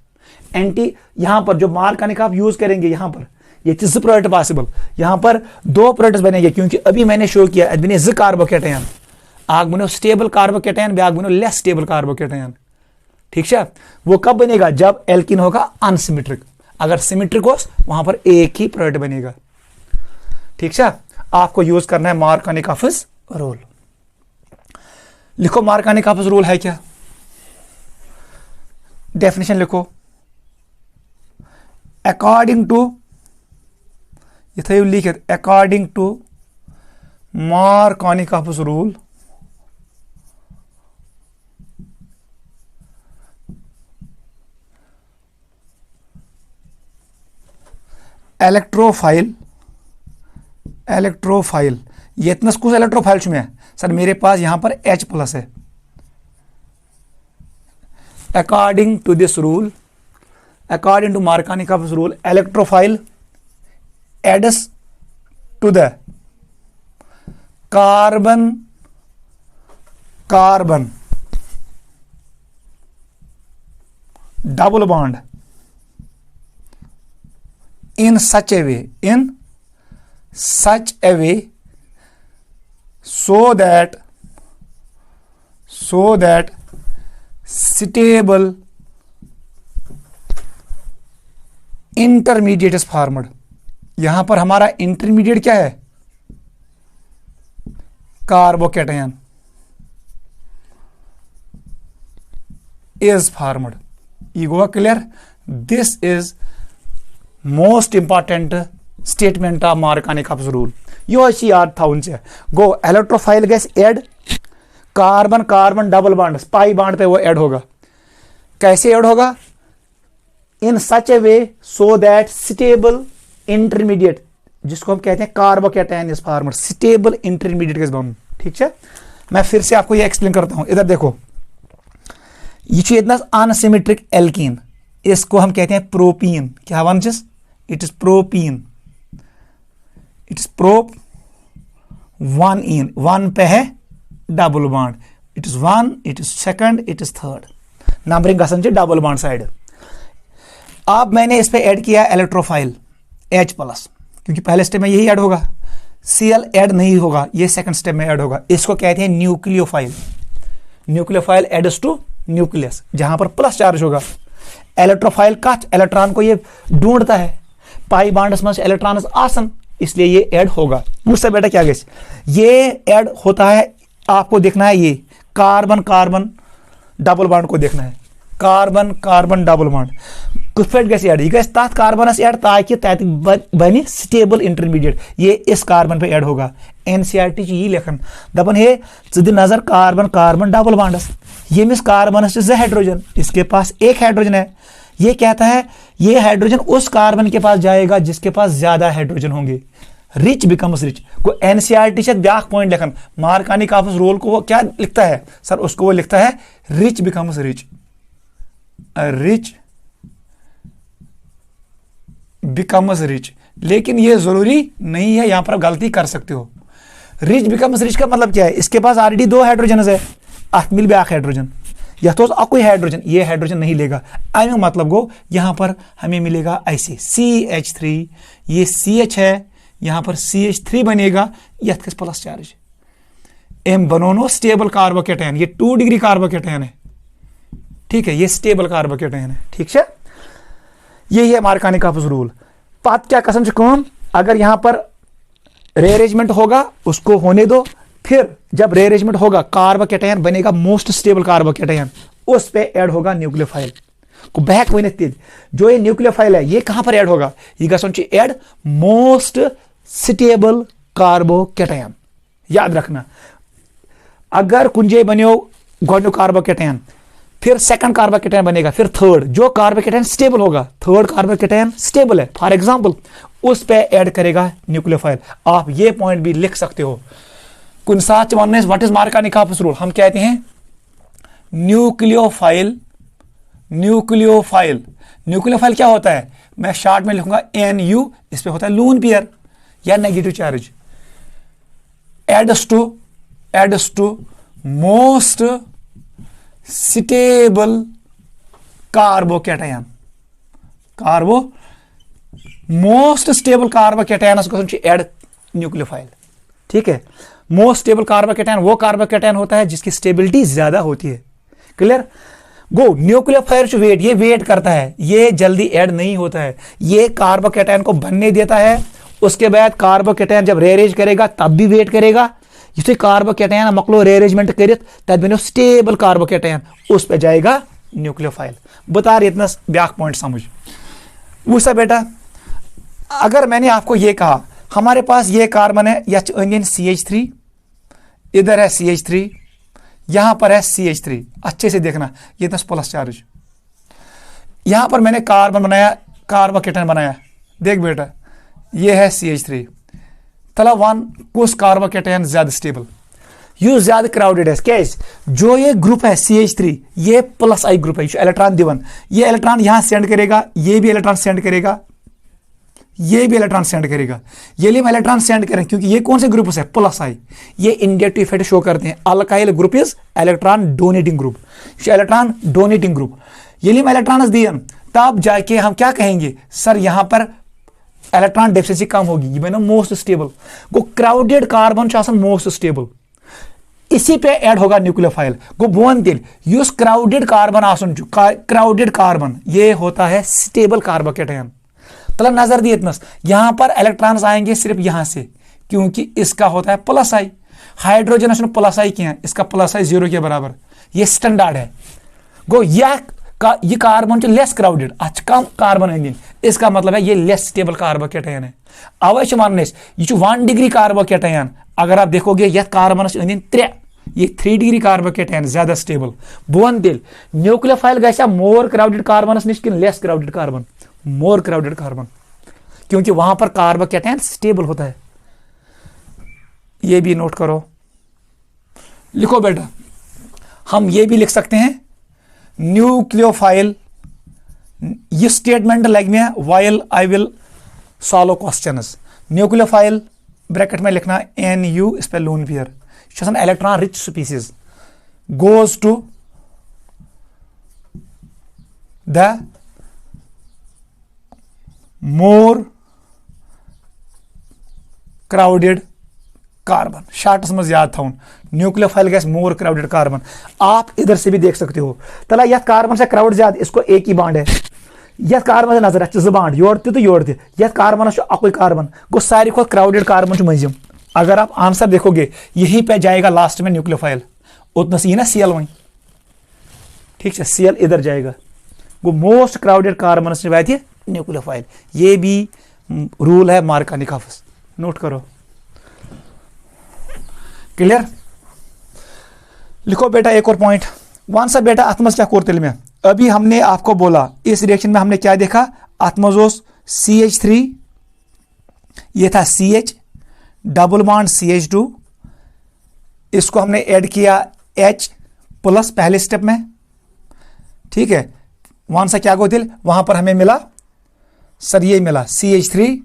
एंटी यहां पर जो मार्कॉफ यूज करेंगे, यहां पर ये चीज प्रोडक्ट पॉसिबल, यहां पर 2 प्रोडक्ट्स बनेंगे क्योंकि अभी मैंने शो किया बने ज कार्बोकैटायन, आग बनो स्टेबल कार्बोकैटायन, ब्याग बनो लेस स्टेबल कार्बोकैटायन। ठीक है, वो कब बनेगा? जब एल्कीन होगा अनसिमेट्रिक। अगर सिमेट्रिक हो वहां पर एक ही प्रोडक्ट बनेगा। ठीक है, आपको यूज करना है मार्कॉफस रूल। लिखो मार्कॉफस रूल है क्या, डेफिनेशन लिखो। अकॉर्डिंग टू, ये लिखित according to Markovnikov's rule electrophile ये इतना कुछ इलेक्ट्रोफाइल में है सर, मेरे पास यहां पर H प्लस है। According to this rule, according to Markovnikov's rule, electrophile adds to the carbon double bond in such a way so that stable intermediate is formed। यहां पर हमारा इंटरमीडिएट क्या है? Carbocation is formed। ये गोवा clear? This is most important statement of Markovnikov's rule. यो याद था उनसे। गो इलेक्ट्रोफाइल गैस add carbon carbon double bond pi bond पे वो ऐड होगा। कैसे ऐड होगा? In such a way so that stable intermediate, जिसको हम कहते हैं carbocation is formed, stable intermediate के बॉन्ड। ठीक है, मैं फिर से आपको ये एक्सप्लेन करता हूं। इधर देखो, ये इतना अनसिमेट्रिक एल्कीन, इसको हम कहते हैं प्रोपीन। क्या वन जिस? It is propene, it is prop one in, one पे है double bond, it is one, it is second, it is third, numbering का समझे डबल बॉन्ड साइड। अब मैंने इस पे ऐड किया इलेक्ट्रोफाइल H प्लस, क्योंकि पहले स्टेप में यही ऐड होगा, Cl ऐड नहीं होगा, ये सेकंड स्टेप में ऐड होगा। इसको कहते हैं nucleophile. Nucleophile adds to nucleus, जहां पर प्लस चार्ज होगा। इलेक्ट्रोफाइल का इलेक्ट्रॉन को ये ढूंढता है, पाई बॉन्ड्स में इलेक्ट्रॉन आसन, इसलिए ये ऐड होगा। मुझसे बेटा क्या गेस? ये ऐड होता है, आपको देखना है ये कार्बन कार्बन डबल बॉन्ड को देखना है, कार्बन कार्बन डबल बॉन्ड कुछ पे गैस ऐड, यह तथ कार्बनस ऐड ताकि तत बन स्टेबल इंटरमीडिएट, ये इस कार्बन पे ऐड होगा। NCERT यही लेखन दपन हे द नजर कार्बन कार्बन डबल बॉन्डस, यमिस कार्बनस 2 हाइड्रोजन, इसके पास 1 हाइड्रोजन है। ये कहता है ये हाइड्रोजन उस कार्बन के पास जाएगा जिसके पास ज्यादा हाइड्रोजन होंगे, रिच बिकम्स रिच। को NCERT से ब्याक पॉइंट लेखन Markovnikov's रूल को वो क्या लिखता है सर? उसको वो लिखता है rich becomes rich, rich becomes rich. लेकिन ये जरूरी नहीं है, यहां पर गलती कर सकते हो। रिच बिकम्स रिच का मतलब क्या है? इसके पास ऑलरेडी 2 हाइड्रोजन है, अत मिल ब्याक हाइड्रोजन, या तो अकोई हाइड्रोजन, ये हाइड्रोजन नहीं लेगा। अमें मतलब गो यहां पर हमें मिलेगा ऐसे CH3, ये CH है, यहां पर CH3 बनेगा, यह प्लस चार्ज एम बनोनो स्टेबल कार्बोकैटायन, ये 2 डिग्री कार्बोकैटायन है। ठीक है, ये स्टेबल कार्बोकैटायन है। ठीक है, यही है Markovnikov's रूल। बात क्या कसम से कहूं, अगर यहां पर रीअरेंजमेंट होगा उसको होने दो, फिर जब रीअरेंजमेंट होगा कार्बोकैटायन बनेगा मोस्ट स्टेबल कार्बोकैटायन, उस पे ऐड होगा न्यूक्लियोफाइल को बैक वन तेज। जो ये न्यूक्लियोफाइल है ये कहां पर ऐड होगा? ये कसम से ऐड मोस्ट स्टेबल कार्बोकैटायन। याद रखना, अगर कुंजे बनो गोडो कार्बोकैटायन, फिर सेकंड कार्बोकैटायन बनेगा, फिर थर्ड, जो कार्बोकैटायन स्टेबल होगा, थर्ड कार्बोकैटायन स्टेबल है फॉर एग्जांपल, उस पे ऐड करेगा न्यूक्लियोफाइल। आप ये पॉइंट भी लिख सकते हो। कुनसाच वननेस व्हाट इज Markovnikov's रूल? हम कहते हैं न्यूक्लियोफाइल, न्यूक्लियोफाइल, न्यूक्लियोफाइल क्या होता है? मैं शॉर्ट में लिखूंगा NU, इस पे होता है लून पेयर या negative charge. Adds to most stable carbocation, most stable carbocation add nucleophile. ठीक है, मोस्ट स्टेबल कार्बोकैटायन वो कार्बोकैटायन होता है जिसकी स्टेबिलिटी ज्यादा होती है। क्लियर? गो न्यूक्लियोफाइल वेट, ये वेट करता है, ये जल्दी ऐड नहीं होता है, ये कार्बोकैटायन को बनने देता है, उसके बाद कार्बोकैटायन जब रीअरेंज करेगा तब भी वेट करेगा। इसे कार्बोकैटायन मकलो रीअरेंजमेंट करित तब बनो स्टेबल कार्बोकैटायन, उस पे जाएगा न्यूक्लियोफाइल। बता रही इतना बैक पॉइंट समझ वो सब बेटा। अगर मैंने आपको ये कहा हमारे पास ये कार्बन है, यह इंडियन CH3, इधर है CH3, यहां पर है CH3। अच्छे से देखना, ये तो प्लस चार्ज। यहां पर मैंने कार्बन बनाया, कार्बोकेटन बनाया, देख बेटा ये है CH3 तला वन कुछ कार्बोकेटन ज्यादा स्टेबल, यह ज्यादा क्राउडेड है। क्या जो ये ग्रुप है CH3 ये प्लस आई ग्रुप है, इलेक्ट्रॉन दिवन, ये इलेक्ट्रॉन यहां सेंड करेगा, ये भी इलेक्ट्रॉन सेंड करेगा, ये भी इलेक्ट्रॉन सेंड करेगा, ये लिए हम इलेक्ट्रॉन सेंड करें क्योंकि ये कौन से ग्रुप है प्लस आई। ये इंडिकेटिव इफेक्ट शो करते हैं। Alkyl group is electron donating group, electron donating group. ये लिए हम इलेक्ट्रॉन दिए तब जाके हम क्या कहेंगे सर यहां पर इलेक्ट्रॉन डेफिशिएंसी कम होगी, ये बनो मोस्ट स्टेबल। गो क्राउडेड कार्बन मोस्ट स्टेबल, इसी पे ऐड होगा न्यूक्लियोफाइल। गो बोन तेल युस क्राउडेड कार्बन आसन, क्राउडेड कार्बन ये होता है स्टेबल कार्बोकेटन। तला नजर दिए इतनस, यहां पर इलेक्ट्रॉन्स आएंगे सिर्फ यहां से क्योंकि इसका होता है प्लस आई। हाइड्रोजन प्लस आई क्या है, इसका प्लस आई 0 के बराबर, ये स्टैंडर्ड है। गो ये कार्बन लेस क्राउडेड, अच्छा कम कार्बन है, इसका मतलब है ये लेस स्टेबल कार्बोकेटन है। अवश्य मानने ये 1 डिग्री कार्बोकेटन, अगर आप देखोगे यह कार्बन 3, ये 3 डिग्री कार्बोकेटन ज्यादा स्टेबल। बोन दिल न्यूक्लियोफाइल गया मोर क्राउडेड कार्बन निश कि लेस क्राउडेड कार्बन, मोर क्राउडेड कार्बन, क्योंकि वहां पर कार्बोकेटन स्टेबल होता है। ये भी नोट करो, लिखो बेटा। हम ये भी लिख सकते हैं न्यूक्लियोफाइल, ये स्टेटमेंट लग में while I will solve questions. Nucleophile bracket में लिखना NU, इस पर lone pair, electron rich species goes to the more crowded carbon. Short में याद था nucleophile goes more crowded carbon. आप इधर से भी देख सकते हो, तला यह कार्बन से क्राउड ज्यादा, इसको एक ही बाड है। यह कार्बन से नजर जो बाड योर तो योर यह कार्बन अकुई कार्बन गो सारी खो क्राउडेड कार्बन मजिम। अगर आप आंसर देखोगे यहीं पे जाएगा लास्ट में न्यूक्लियोफाइल, उतना सी ना Cl वहीं, ठीक है Cl इधर जाएगा। गो मोस्ट क्राउडेड कार्बन से बात है न्यूक्लियोफाइल। ये भी रूल है मार्कानिकॉफ, नोट करो। क्लियर? लिखो बेटा एक और पॉइंट वन सा बेटा आत्मज क्या कोरतिल में अभी हमने आपको बोला इस रिएक्शन में हमने क्या देखा, आत्मजोस CH3, ये था CH डबल बॉन्ड CH2, इसको हमने ऐड किया H प्लस पहले स्टेप में, ठीक है। वहां से क्या गोतिल वहां पर हमें मिला सर ये मिला CH3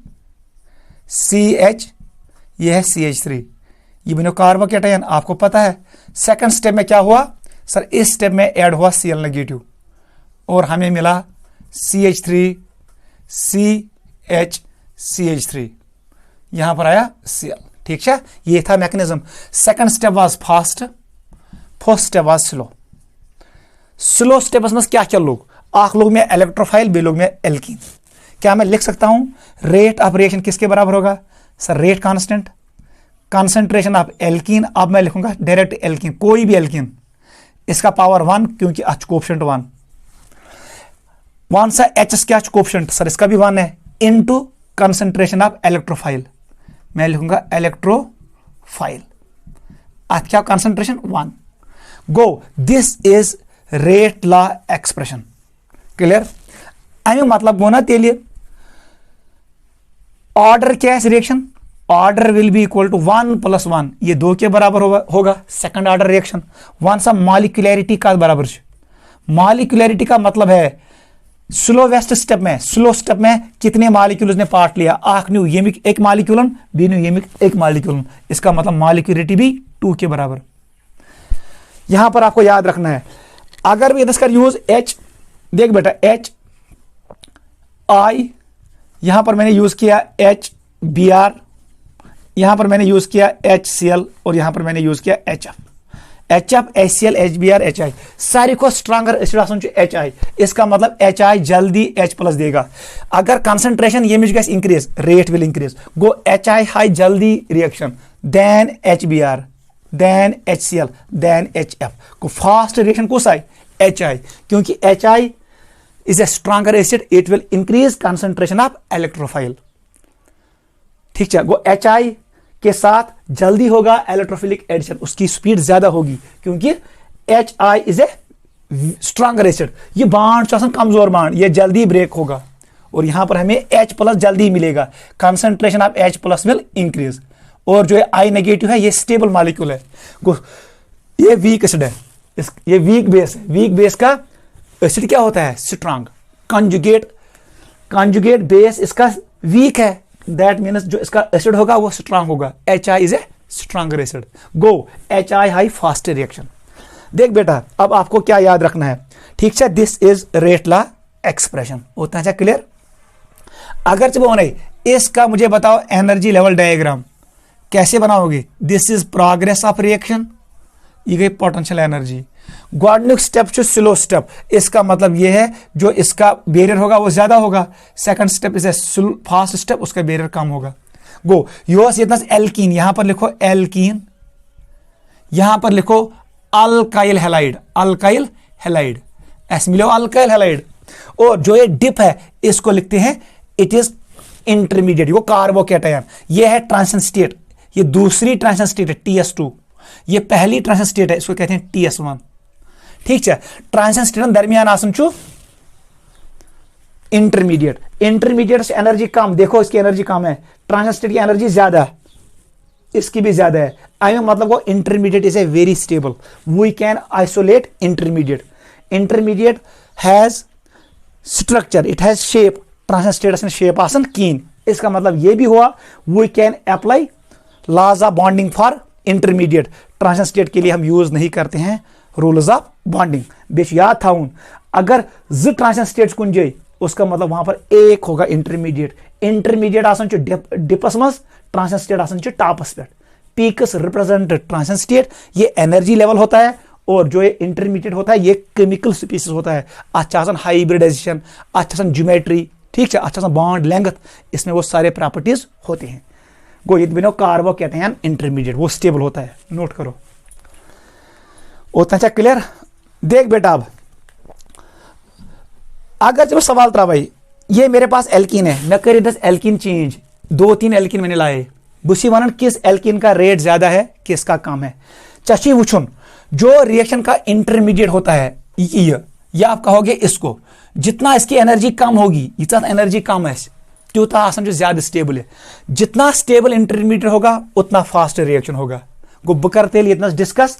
CH, ये है CH3, ये बिनो कार्बोकेटन आपको पता है। सेकंड स्टेप में क्या हुआ सर, इस स्टेप में ऐड हुआ Cl नेगेटिव और हमें मिला CH3 CH CH3, यहां पर आया Cl, ठीक है। ये था mechanism. Second step was fast, first step was slow. Slow step में क्या क्या लोग में इलेक्ट्रोफाइल, बे लोग में एल्कीन। क्या मैं लिख सकता हूं रेट ऑफ रिएक्शन किसके बराबर होगा sir, rate constant, concentration of alkene. अब मैं लिखूंगा डायरेक्ट एल्कीन, कोई भी एल्कीन, इसका पावर 1 क्योंकि H कोएफिशिएंट 1, वन सा H क्या कोएफिशिएंट सर, इसका भी 1 है, इनटू कंसंट्रेशन ऑफ इलेक्ट्रोफाइल, मैं लिखूंगा इलेक्ट्रोफाइल, आज क्या कंसंट्रेशन 1। गो this is rate law expression. Clear? अमी मतलब गो ना तेलिए ऑर्डर क्या है reaction, order will be equal to 1 + 1, ये 2 के बराबर होगा सेकंड ऑर्डर रिएक्शन। वन सा मॉलिक्यूलरिटी का बराबर, मॉलिक्यूलरिटी का मतलब है स्लोवेस्ट स्टेप में, स्लो स्टेप में कितने मॉलिक्यूल्स ने पार्ट लिया, आख न्यू येमिक एक मॉलिक्यूलन, बी न्यू येमिक एक मॉलिक्यूलन, इसका मतलब मॉलिक्यूलरिटी भी 2 के बराबर। यहां पर आपको याद रखना है अगर भी इसका यूज H, देख बेटा H I, यहां पर मैंने यूज किया HBr, यहां पर मैंने यूज किया HCl और यहां पर मैंने यूज किया HF HCl HBr HI, सारी को स्ट्रॉन्गर एसिड HI, इसका मतलब HI जल्दी H+ देगा। अगर कंसंट्रेशन ये मिल गया इंक्रीज, रेट विल इंक्रीज, गो HI हाई जल्दी reaction than HBr than HCl than HF, को फास्ट रिएक्शन कौन सा है HI, क्योंकि HI is a stronger acid, it will increase concentration of electrophile, ठीक है। गो HI के साथ जल्दी होगा इलेक्ट्रोफिलिक एडिशन, उसकी स्पीड ज्यादा होगी क्योंकि HI is a stronger acid. ये बाड कमजोर बाड, ये जल्दी ब्रेक होगा और यहां पर हमें H+ जल्दी मिलेगा, concentration of H+ will increase. और जो I नेगेटिव है ये स्टेबल मॉलिक्यूल है, ये वीक एसिड है, ये वीक बेस है। वीक बेस का एसिड क्या होता है? स्ट्रांग। कंजुगेट बेस इसका वीक है, दैट मीन्स जो इसका एसिड होगा वो स्ट्रांग होगा। HI is a stronger acid. Go HI high fast reaction. देख बेटा अब आपको क्या याद रखना है, ठीक है? This is rate law expression. उतना अच्छा क्लियर? अगर जब नहीं इसका मुझे बताओ एनर्जी लेवल डायग्राम कैसे बनाओगे? This is progress of reaction, ये गई पोटेंशियल एनर्जी। गॉडनिक स्टेप जो स्लो स्टेप, इसका मतलब ये है जो इसका बैरियर होगा वो ज्यादा होगा। Second step is a fast step, उसका बैरियर कम होगा। गो योस इतना एल्कीन, यहां पर लिखो एल्कीन, यहां पर लिखो अल्काइल हैलाइड, अल्काइल हैलाइड, ऐसे मिलो अल्काइल हैलाइड। और जो ये डिप है इसको लिखते हैं इट इज इंटरमीडिएट, वो कार्बोकैटायन। ये है ट्रांजिशन स्टेट, ये दूसरी ट्रांजिशन स्टेट है TS2, ये पहली ट्रांजिशन स्टेट है, इसको कहते हैं TS1। ठीक है। ट्रांजिशन स्टेट दरमियान आसन छु इंटरमीडिएट, इंटरमीडिएट से एनर्जी कम, देखो इसकी एनर्जी कम है, ट्रांजिशन स्टेट की एनर्जी ज्यादा है, इसकी भी ज्यादा है। आई मतलब वो intermediate is a very stable, we can isolate intermediate. Intermediate has structure, it has shape, transition state में शेप आसन कीन। इसका मतलब ये भी हुआ we can apply laws of bonding for intermediate. Transition state के लिए हम यूज नहीं करते हैं रूल्स ऑफ बॉन्डिंग। बेश याद था अगर ज ट्रांजिशन स्टेट कुन जाए उसका मतलब वहां पर एक होगा इंटरमीडिएट। इंटरमीडिएट आसन डिपस मज, ट्रांजिशन स्टेट आसन टॉपस पे। पीकस रिप्रेजेंट ट्रांजिशन स्टेट, ये एनर्जी लेवल होता है, और जो ये इंटरमीडिएट होता है ये केमिकल स्पीसीज होता है। अच्छा हाइब्रिडाइजेशन, अच्छा ज्योमेट्री, ठीक है, अच्छा बॉन्ड लेंथ, इसमें वो सारे प्रॉपर्टीज होते हैं। गो ये बिनो कार्बोकैटायन इंटरमीडिएट, वो स्टेबल होता है, नोट करो। उतना अच्छा क्लियर? देख बेटा अब अगर जब सवाल था भाई ये मेरे पास एल्कीन है, मैं करी दस एल्कीन चेंज, 2-3 एल्कीन मैंने लाए, बुसी वन किस एल्कीन का रेट ज्यादा है किसका कम है। चशी वुचुन जो रिएक्शन का इंटरमीडिएट होता है ये आप कहोगे इसको, जितना इसकी एनर्जी कम होगी, जितना एनर्जी कम है त्योता आसन जो ज्यादा स्टेबल है। जितना स्टेबल इंटरमीडिएट होगा उतना फास्ट रिएक्शन होगा। गो बकरते लिए इतना discuss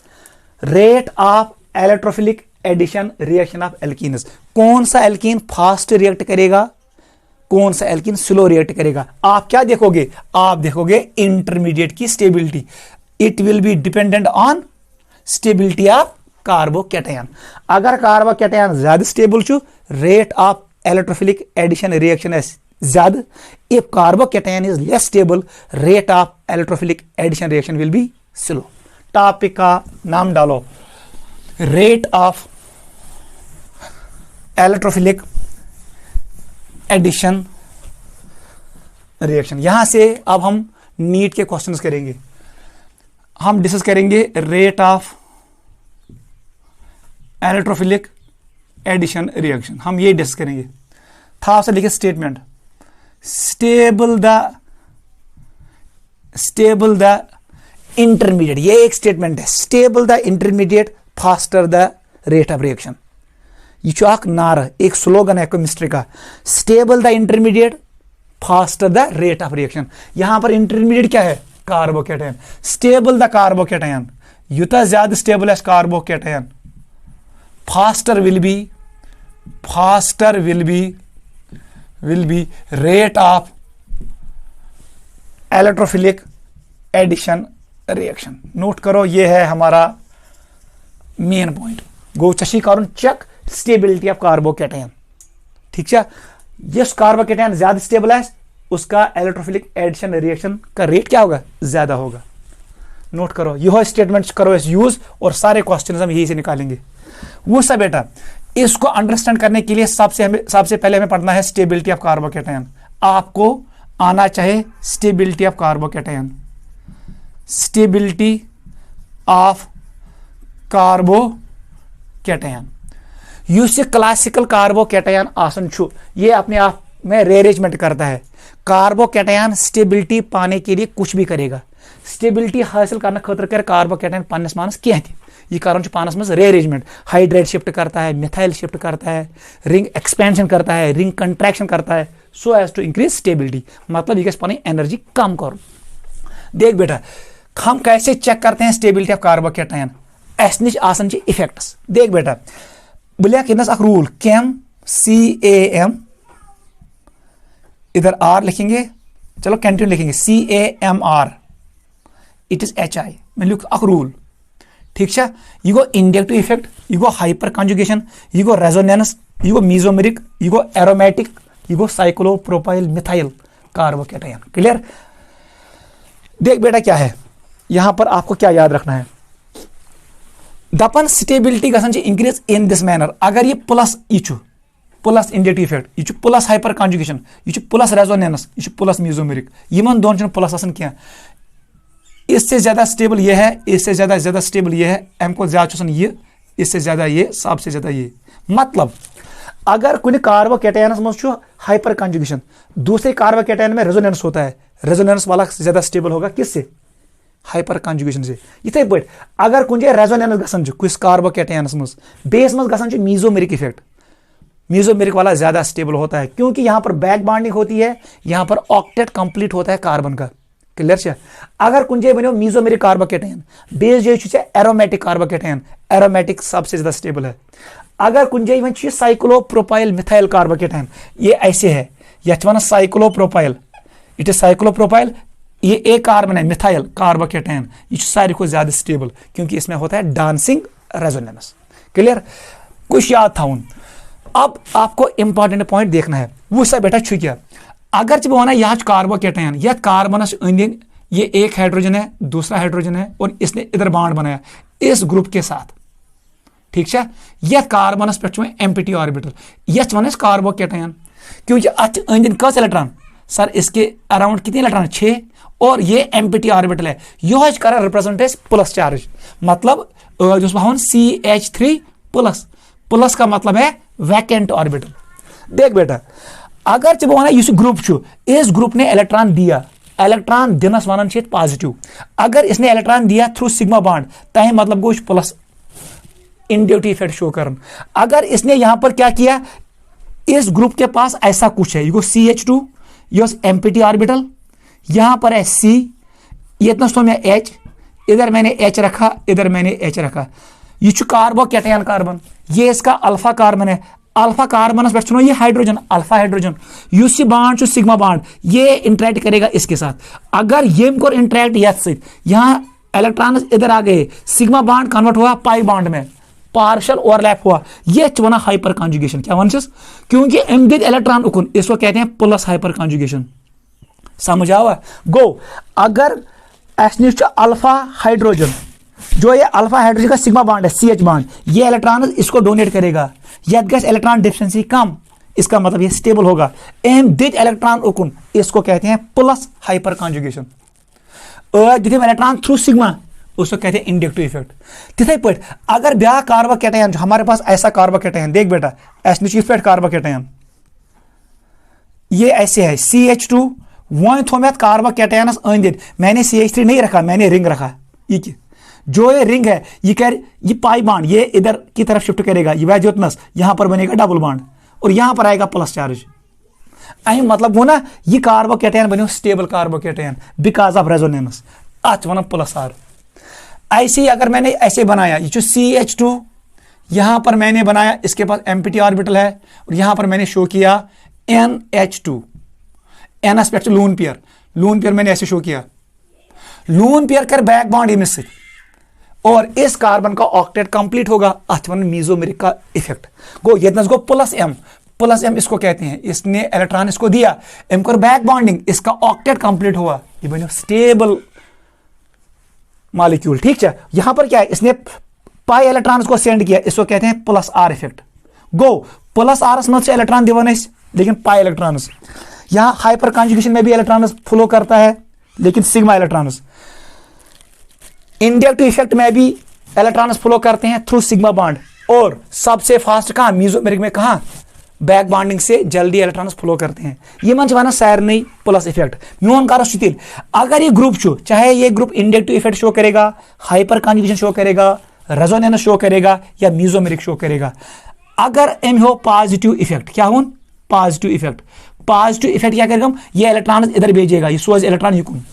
rate of electrophilic addition reaction of alkenes. कौन सा एल्कीन फास्ट रिएक्ट करेगा, कौन सा एल्कीन स्लो रिएक्ट करेगा। आप क्या देखोगे? आप देखोगे इंटरमीडिएट की stability. It will be dependent on stability of carbocation. अगर कार्बोकैटायन ज्यादा स्टेबल छु, rate of electrophilic addition reaction है ज्यादा। If carbocation is less stable, rate of electrophilic addition reaction will be slow. Topic का नाम डालो, rate of electrophilic addition reaction. यहां से अब हम नीट के क्वेश्चंस करेंगे, हम डिस्कस करेंगे rate of electrophilic addition reaction, हम ये डिस्कस करेंगे। था से लिखे स्टेटमेंट, स्टेबल द इंटरमीडिएट, ये एक स्टेटमेंट है। Stable the intermediate faster the rate of reaction. ये नारा एक स्लोगन है केमिस्ट्री का, stable the intermediate faster the rate of reaction. यहां पर इंटरमीडिएट क्या है? कार्बोकैटायन। स्टेबल द कार्बोकैटायन, युता ज्यादा स्टेबल है carbocation, faster will be rate of electrophilic addition reaction. Note करो, ये है हमारा मेन पॉइंट। गो चशी करुन चेक स्टेबिलिटी ऑफ कार्बोकैटायन। ठीक है, जिस कार्बोकैटायन ज्यादा स्टेबल है उसका इलेक्ट्रोफिलिक एडिशन रिएक्शन का रेट क्या होगा? ज्यादा होगा। नोट करो, यह स्टेटमेंट करो इस यूज, और सारे क्वेश्चन हम यही से निकालेंगे। वो सब बेटा इसको अंडरस्टैंड करने के लिए सबसे पहले हमें पढ़ना है स्टेबिलिटी ऑफ कार्बोकैटायन। आपको आना चाहे stability of carbocation, stability of carbocation. Use classical carbocation आसन छु, ये अपने आप में रेरेजमेंट करता है। कार्बोकैटायन स्टेबिलिटी पाने के लिए कुछ भी करेगा। स्टेबिलिटी हासिल करने खतर कर कार्बोकैटायन पानस मानस कह यह कर पानस मज रेअरेंजमेंट, हाइड्रेट शिफ्ट करता है, मिथाइल शिफ्ट करता है, रिंग एक्सपेंशन करता है, रिंग कंट्रैक्शन करता है, so as to increase stability. मतलब यह पनी एनर्जी कम कर। देख बेटा हम कैसे चेक करते हैं स्टेबिलिटी ऑफ कार्बोकैटायन, अस निश आसन इफेक्ट्स। देख बेटा बह लिख इनस अख रूल कैम CAM, इधर R लिखेंगे, चलो कंटिन्यू लिखेंगे CAMR, इट इज HI। मैं लिख अख रूल, ठीक है। यह गो इंडक्टिव इफेक्ट, यह गो हाइपर कंजुगेशन, यह गो रेजोनेंस, यह गो मीजोमेरिक, यह गो एरोमेटिक, यह गो साइक्लोप्रोपाइल मिथाइल कार्बोकैटायन। क्लियर। देख बेटा क्या है यहां पर आपको क्या याद रखना है, दपन स्टेबिलिटी गसन इंक्रीज इन दिस मैनर। अगर ये प्लस यह प्लस इंडक्टिव इफेक्ट, यह प्लस हाइपर कंजुगेशन, यह प्लस रेजोनेंस, यह प्लस मीजोमेरिक, यमन दोन प्लस आसन क्या, इससे ज्यादा स्टेबल ये है, इससे ज्यादा स्टेबल ये है, एम को ज्यादा ये, इससे ज्यादा ये, सबसे ज्यादा ये। मतलब अगर कुछ कार्बोकैटायन मज हाइपर कंजुगेशन, दूसरे कार्बोकैटायन में रेजोनेंस होता है, रेजोनेंस वाला ज्यादा स्टेबल होगा किससे, हाइपर कंजुगेशन से। इथे पे अगर कुछ रेजोनेंस गसन कुछ कार्बोकैटायन मज बेस मज गसन मीजोमेरिक इफेक्ट, मीजोमेरिक वाला ज्यादा स्टेबल होता है क्योंकि यहां पर बैक बॉन्डिंग होती है, यहां पर ऑक्टेट कंप्लीट होता है कार्बन का। क्लियर है। अगर कुछ बनो मीजोमेरिक कार्बोकैटायन, बेस जो एरोमेटिक कार्बोकैटायन, एरोमेटिक सबसे ज्यादा स्टेबल है। अगर कुछ साइक्लोप्रोपाइल मिथाइल कार्बोकैटायन, ये ऐसे है, यह साइक्लोप्रोपाइल, इट इज साइक्लोप्रोपाइल, ये एक कार्बन है मिथाइल कार्बोकैटायन, ये सारी को ज्यादा स्टेबल क्योंकि इसमें होता है डांसिंग रेजोनेंस। क्लियर। कुछ याद था उन। अब आपको इंपॉर्टेंट पॉइंट देखना है, वो सब बेटा छु क्या, अगर जब वना यह कार्बोकैटायन, यह कार्बनस अंदर ये एक हाइड्रोजन है, दूसरा हाइड्रोजन है और इसने इधर बॉन्ड बनाया इस ग्रुप के साथ, ठीक है। यह कार्बनस पे एम्प्टी ऑर्बिटल, यह वन कार्बोकैटायन क्योंकि अत अंदर कस इलेक्ट्रॉन सर, इसके अराउंड कितने इलेक्ट्रॉन 6 और ये एम्प्टी ऑर्बिटल है, यह कर रिप्रेजेंट प्लस चार्ज। मतलब CH3 प्लस, प्लस का मतलब है वैकेंट ऑर्बिटल। देख बेटा अगर जब वन इस ग्रुप इस ग्रुप ने इलेक्ट्रॉन दिया, इलेक्ट्रॉन दिनस वन पॉजिटिव, अगर इसने इलेक्ट्रॉन दिया थ्रू सिग्मा बॉन्ड तह मतलब गो प्लस इंडक्टिव इफेक्ट शो कर। अगर इसने यहां पर क्या किया, इस ग्रुप के पास ऐसा कुछ है, ये CH2, ये एम्प्टी ऑर्बिटल, यहां पर है C, ये इतना तो मैं H, इधर मैंने H रखा, इधर मैंने H रखा, ये कार्बोकैटायन कार्बन, ये इसका अल्फा कार्बन है, अल्फा कार्बनस पे ये hydrogen, alpha hydrogen, use bond sigma bond, ये इंटरेक्ट करेगा इसके साथ। अगर ये इंटरेक्ट यहाँ इलेक्ट्रॉन इधर आ गए, सिग्मा बॉन्ड कन्वर्ट हुआ पाई बॉन्ड में, पार्शियल ओवरलैप हुआ, ये वन हाइपर कंजुगेशन। क्या वन क्योंकि एम दिद इलेक्ट्रॉन उकुन, इसको कहते हैं प्लस हाइपर कंजुगेशन। समझ आवा गो। अगर एस अल्फा हाइड्रोजन, जो ये अल्फा हाइड्रोजन का सिग्मा बॉन्ड है CH बॉन्ड, ये इलेक्ट्रॉन इसको डोनेट करेगा, यह इलेक्ट्रॉन डिफिशिएंसी कम, इसका मतलब ये स्टेबल होगा। एम दिद इलेक्ट्रॉन उकुन, इसको कहते हैं plus hyper conjugation. Electron through sigma, उसको कहते हैं इंडक्टिव इफेक्ट। तिथे पे अगर ब्या कार्बोकैटायन, हमारे पास ऐसा कार्बोकैटायन, देख बेटा इफेक्ट कार्बोकैटायन ये ऐसे है CH2, वन थो मैं कार्बोकैटायनस अंदर, मैंने CH3 नहीं रखा, मैंने रिंग रखा। ये जो ये रिंग है ये पाई बॉन्ड ये इधर की तरफ शिफ्ट करेगा, ये वैजुतनस, यहां पर बनेगा डबल बॉन्ड और यहां पर आएगा प्लस चार्ज। मतलब वो ना ये कार्बोकैटायन बनो stable carbocation because of resonance, अच वन प्लस R। ऐसे ही अगर मैंने ऐसे बनाया, ये CH2, यहां पर मैंने बनाया, इसके पास एम्प्टी ऑर्बिटल है और यहां पर मैंने शो किया NH2, an aspect loon pair मैंने ऐसे शो किया, लून पेयर कर बैक बॉन्ड इमिस से और इस कार्बन का ऑक्टेट कंप्लीट होगा, अथवन मीजोमेरिक का इफेक्ट गो। ये गो प्लस M इसको कहते हैं, इसने इलेक्ट्रॉन इसको दिया, M को बैक बॉन्डिंग, इसका ऑक्टेट कंप्लीट हुआ, ये बनो स्टेबल मॉलिक्यूल। ठीक है। यहां पर क्या है, इसने पाई इलेक्ट्रॉन को सेंड किया, इसको कहते हैं प्लस R इफेक्ट गो। प्लस R मत इलेक्ट्रॉन दिवन, लेकिन पाई इलेक्ट्रॉन, यहां हाइपर कंजुगेशन में भी इलेक्ट्रॉन फ्लो करता है, लेकिन सिग्मा इलेक्ट्रॉन। इंडक्टिव इफेक्ट में भी इलेक्ट्रॉन फ्लो करते हैं थ्रू सिग्मा बॉन्ड, और सबसे फास्ट कहां, मीजोमेरिक में कहां, बैक बॉन्डिंग से जल्दी इलेक्ट्रॉन्स फ्लो करते हैं। ये मन वन सारे प्लस इफेक्ट मोन कर तिल अगर ये ग्रुप छो, चाहे ये ग्रुप इंडक्टिव इफेक्ट शो करेगा, हाइपर कॉन्जुगेशन शो करेगा, रेजोनेंस शो करेगा या मेसोमेरिक शो करेगा। अगर एम हो पॉजिटिव इफेक्ट, क्या हो पॉजिटिव इफेक्ट, पॉजिटिव इफेक्ट क्या करेगा, ये इलेक्ट्रॉन इधर भेजेगा, ये सोज इलेक्ट्रॉन युकुन,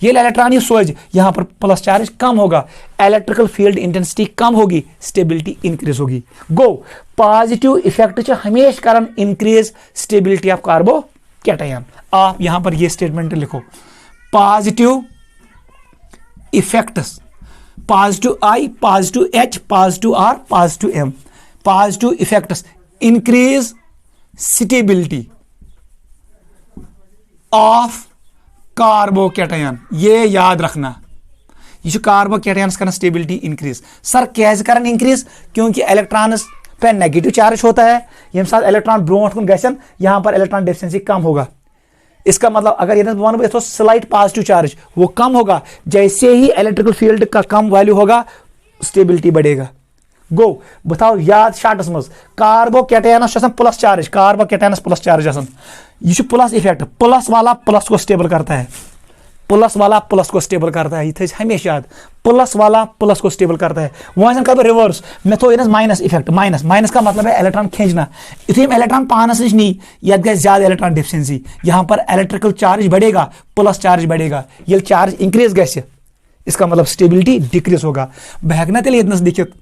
ये इलेक्ट्रॉन ये सोज यहां पर प्लस चार्ज कम होगा, इलेक्ट्रिकल फील्ड इंटेंसिटी कम होगी, स्टेबिलिटी इंक्रीज होगी। गो पॉजिटिव इफेक्ट हमेशा करन इंक्रीज स्टेबिलिटी ऑफ कार्बोकैटायन। आप यहां पर ये स्टेटमेंट लिखो, positive effects, positive I, positive H, positive R, positive M, positive effects increase stability of carbocation. ये याद रखना, ये कार्बोकैटायंस करना स्टेबिलिटी इंक्रीज। सर कैसे करन इंक्रीज, क्योंकि इलेक्ट्रॉन्स पे नेगेटिव चार्ज होता है, यम साथ इलेक्ट्रॉन ब्रोंठ कुन गसन, यहां पर इलेक्ट्रॉन डेफिशिएंसी कम होगा। इसका मतलब अगर ये वन तो स्लाइट पॉजिटिव चार्ज वो कम होगा, जैसे ही इलेक्ट्रिकल फील्ड का कम वैल्यू होगा स्टेबिलिटी बढ़ेगा। गो बताओ याद शार्टस मज कार्बोकैटायनस प्लस चार्ज, कार्बोकैटायनस प्लस चार्ज ये प्लस इफेक्ट, प्लस वाला प्लस को स्टेबल करता है, प्लस वाला प्लस को स्टेबल करता है, ये हमेशा याद, प्लस वाला प्लस को स्टेबल करता है। वहां कर रिवर्स मे थो माइनस इफेक्ट, माइनस, माइनस का मतलब है इलेक्ट्रॉन खींचना, इथे इलेक्ट्रॉन पानस नश नी ये ज्यादा इलेक्ट्रॉन डिफिशिएंसी, यहां पर इलेक्ट्रिकल चार्ज बढ़ेगा, प्लस चार्ज बढ़ेगा, ये चार्ज इंक्रीज गए, इसका मतलब स्टेबिलिटी डिक्रीज होगा। बह हेक ना तेल ये लिखित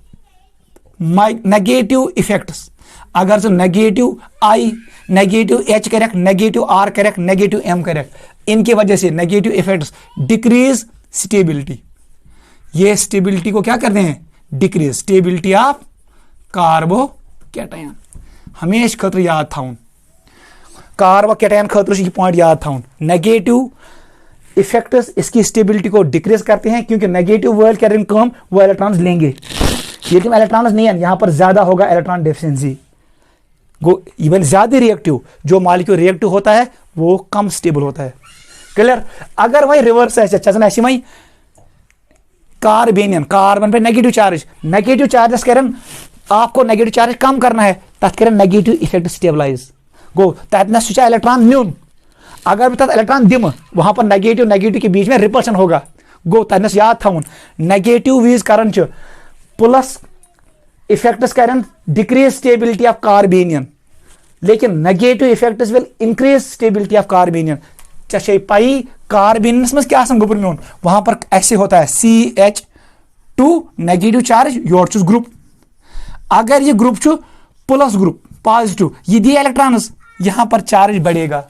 नेगेटिव इफेक्ट्स, अगर जो negative I, negative H correct, negative R correct, negative M correct, इनकी वजह से नेगेटिव इफेक्ट्स डिक्रीज स्टेबिलिटी, ये स्टेबिलिटी को क्या करते हैं डिक्रीज, स्टेबिलिटी ऑफ कार्बोकैटायन। हमेशा खतर याद थाउन, कार्बोकैटायन खतर पॉइंट याद थाउन, नेगेटिव इफेक्ट्स इसकी स्टेबिलिटी को डिक्रीज करते हैं, क्योंकि नेगेटिव वर्ल्ड करेंगे कम, वो इलेक्ट्रॉन्स लेंगे, ये इलेक्ट्रॉन्स नहीं है, यहां पर ज्यादा होगा इलेक्ट्रॉन डेफिशिएंसी। इवन ज्यादा रिएक्टिव, जो मॉलिक्यूल रिएक्टिव होता है वो कम स्टेबल होता है। क्लियर। अगर वही रिवर्स है, वही कार्बेनियन, कार्बन पे नेगेटिव चार्ज, नेगेटिव चार्जेस करें आपको नेगेटिव चार्ज कम करना है, तथ करें नेगेटिव इफेक्ट स्टेबलाइज। गो तथनस इलेक्ट्रॉन न्यून, अगर तथ इलेक्ट्रॉन दिम, वहां पर नेगेटिव नेगेटिव के बीच में रिपल्शन होगा। गो तथनस याद थाउन नेगेटिव वीज करन प्लस इफेक्ट्स करें डिक्रीज स्टेबिलिटी ऑफ कार्बेनियन, लेकिन negative effects will increase stability of carbanion. चाहे पाई कार्बेनियस में क्या गोबर मोन, वहां पर ऐसे होता है CH2 नेगेटिव चार्ज, योर चुस ग्रुप, अगर ये ग्रुप छु प्लस ग्रुप पॉजिटिव, ये दिए इलेक्ट्रॉन्स, यहां पर चार्ज बढ़ेगा,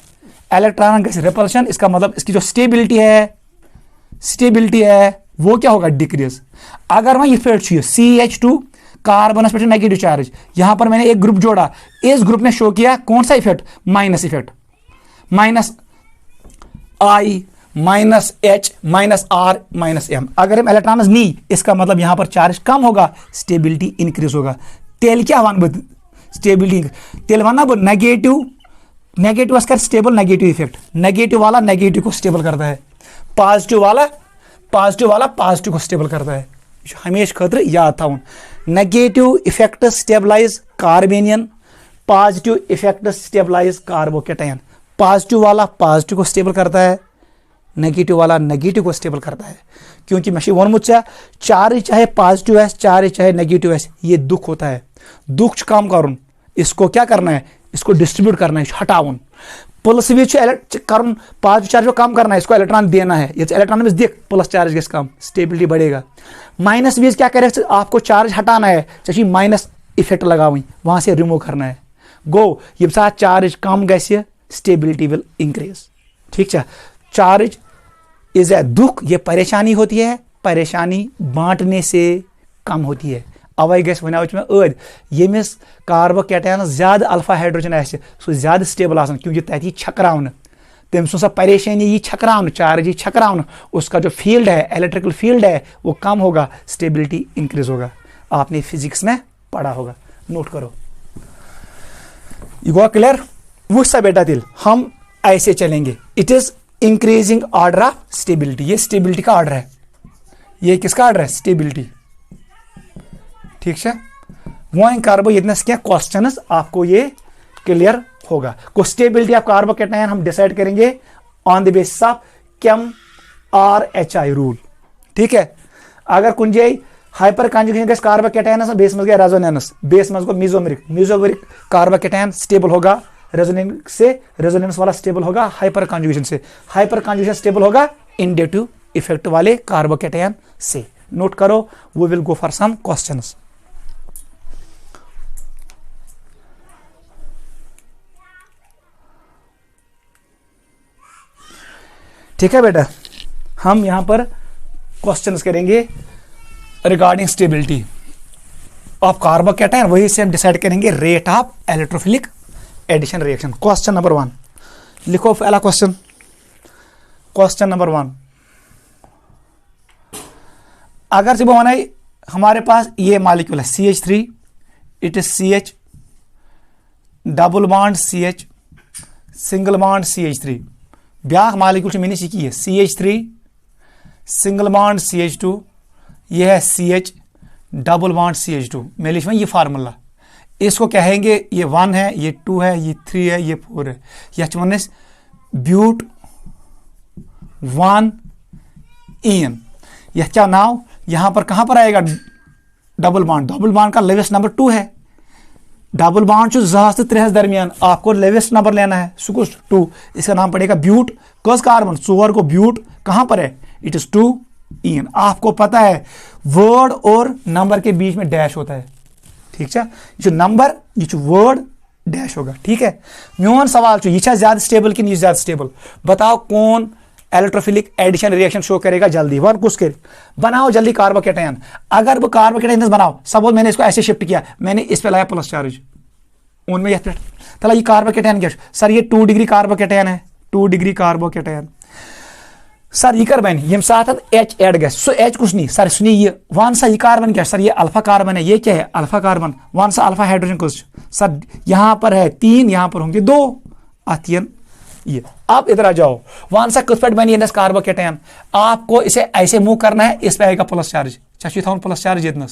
इलेक्ट्रॉन का रिपल्शन, इसका मतलब इसकी जो स्टेबिलिटी है वो क्या होगा डिक्रीज। अगर वहां इफेक्ट CH2 कार्बन पे नेगेटिव चार्ज, यहां पर मैंने एक ग्रुप जोड़ा, इस ग्रुप ने शो किया कौन सा effect, minus effect, minus I, minus H, minus R, minus M. अगर हम इलेक्ट्रॉन्स नी, इसका मतलब यहां पर चार्ज कम होगा, स्टेबिलिटी इंक्रीज होगा। तेल क्या वन बद स्टेबिलिटी, तेल वना बो नेगेटिव, नेगेटिव कर स्टेबल नेगेटिव इफेक्ट, नेगेटिव वाला नेगेटिव को स्टेबल करता है, पॉजिटिव वाला पॉजिटिव को स्टेबल करता है। हमेशा खतर याद थाउन, negative effect stabilize carbanion, positive effect stabilize carbocation. Positive वाला पॉजिटिव को स्टेबल करता है, नेगेटिव वाला नेगेटिव को स्टेबल करता है, क्योंकि मैं वोनमुत चार्ज चाहे पॉजिटिव है, चार्ज चाहे नेगेटिव है, ये दुख होता है, दुख कम करुन, इसको क्या करना है, इसको डिस्ट्रीब्यूट करना है, हटाउन। प्लस भी कर पॉजिटिव चार्ज को कम करना है, इसको इलेक्ट्रॉन देना है, ये इलेक्ट्रॉन में देख प्लस चार्ज गस कम, स्टेबिलिटी बढ़ेगा। माइनस भी क्या करे, आपको चार्ज हटाना है, चाहिए माइनस इफेक्ट लगावी, वहां से रिमूव करना है। गो ये साथ चार्ज कम गए, स्टेबिलिटी विल इंक्रीज। ठीक है, चार्ज इज ए दुख, ये परेशानी होती है, परेशानी बांटने से कम होती है। अवै गस वन में अद यमिस कार्बोकैटायन ज्यादा अल्फा हाइड्रोजन आसे सो ज्यादा स्टेबल आसान, क्योंकि तथी छकरावन, तम सो परेशानी ये छकरावन, चार्ज ये छकरावन, उसका जो फील्ड है, इलेक्ट्रिकल फील्ड है, वो कम होगा, स्टेबिलिटी इंक्रीज होगा। आपने फिजिक्स में पढ़ा होगा, नोट करो। ये क्लियर। वो सा बेटा दिल हम ऐसे चलेंगे, it is increasing order of stability, ये स्टेबिलिटी का ऑर्डर है, ये किसका ऑर्डर है, स्टेबिलिटी। ठीक है, वो कर बह क्या क्वेश्चन आपको ये क्लियर होगा। को स्टेबिलिटी ऑफ कार्बोकैटायन हम डिसाइड करेंगे ऑन द बेसिस ऑफ केम आर एच आई रूल। ठीक है, अगर कुछ जाए हाइपर कंजुगेशन गैस कार्बोकैटायनस बेस में गया रेजोनेंस, बेस में गो मिजोमेरिक, मिजोमेरिक कार्बोकैटायन स्टेबल होगा रेजोनेंस से, रेजोनेंस वाला स्टेबल होगा हाइपर कंजुगेशन से, हाइपर कंजुगेशन स्टेबल होगा इंडेटिव इफेक्ट वाले कार्बोकैटायन से। नोट करो, we will go for some questions. ठीक है बेटा, हम यहां पर क्वेश्चंस करेंगे रिगार्डिंग स्टेबिलिटी ऑफ कार्बोकैटायन, वही से हम डिसाइड करेंगे rate of electrophilic addition reaction. Question number 1 लिखो, पहला क्वेश्चन, क्वेश्चन नंबर 1, अगर जब हमारे पास ये मॉलिक्यूल है CH3, it is CH double bond CH single bond CH3, ब्याह मॉलिक्यूल मैंने सीखी है CH3 सिंगल बॉन्ड CH2, ये है CH डबल बॉन्ड CH2। मैं लिखूँ ये फार्मूला, इसको कहेंगे ये 1 है, ये 2 है, ये 3 है, ये 4 है। H1 ब्यूट 1 इन, यह क्या नाउ यहां पर कहां पर आएगा डबल बॉन्ड, डबल बॉन्ड का लेवेस्ट नंबर 2 है। डबल बॉन्ड 2 से 3 दरमियान आपको लेवेस्ट नंबर लेना है, सुकुश 2, इसका नाम पड़ेगा ब्यूट कस कार्बन 4 को ब्यूट कहां पर है, इट इज 2 इन। आपको पता है वर्ड और नंबर के बीच में डैश होता है, ठीक है, जो नंबर ये जो वर्ड डैश होगा। ठीक है, म्योन सवाल ये ज्यादा स्टेबल कि नहीं ज्यादा स्टेबल, बताओ कौन इलेक्ट्रोफिलिक एडिशन रिएक्शन शो करेगा जल्दी, वन कुछ कर बनाओ जल्दी कार्बोकैटायन। अगर वो कार्बोकैटायन बनाओ, सपोज मैंने इसको ऐसे शिफ्ट किया, मैंने इस पे लाया प्लस चार्ज, उनमें यह चला ये कार्बोकैटायन क्या सर, ये 2 डिग्री कार्बोकैटायन है, 2 डिग्री कार्बोकैटायन सर ये कार्बन यम साथ H ऐड गए, सो H कुछ नहीं सर, सुनिए ये वन सा ये कार्बन क्या सर, ये अल्फा कार्बन है, ये क्या है अल्फा कार्बन, वन सा अल्फा हाइड्रोजन कुछ सर, यहां पर है 3, यहां पर होंगे 2 अतियन। ये आप इधर आ जाओ, वन सा कुछ पेट बनी कार्बोकैटायन, आपको इसे ऐसे मूव करना है, इस पे आएगा प्लस चार्ज, चाची था प्लस चार्ज इतना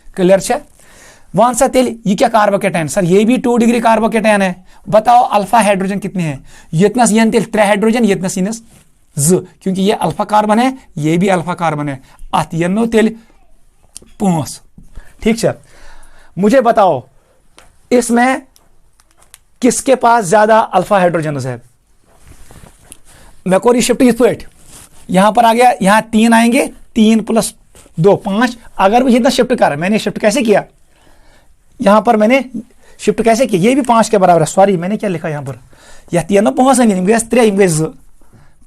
क्लियर है। वन सा तेल ये क्या कार्बोकैटायन सर, ये भी 2 डिग्री कार्बोकैटायन है, बताओ अल्फा हाइड्रोजन कितने हैं, इतना ये तेल 3 हाइड्रोजन, इतना सीनस ज, क्योंकि ये अल्फा कार्बन है, ये भी अल्फा कार्बन है, अत यनो तेल 5। ठीक है, मुझे बताओ इसमें किसके पास ज्यादा अल्फा हाइड्रोजन है। मैं को शिफ्ट इस पेट यहां पर आ गया, यहां 3 आएंगे, 3 + 2 5। अगर मुझे इतना शिफ्ट कर, मैंने शिफ्ट कैसे किया, यहां पर मैंने शिफ्ट कैसे किया, ये भी 5 के बराबर है, सॉरी मैंने क्या लिखा यहां पर, यह 3 3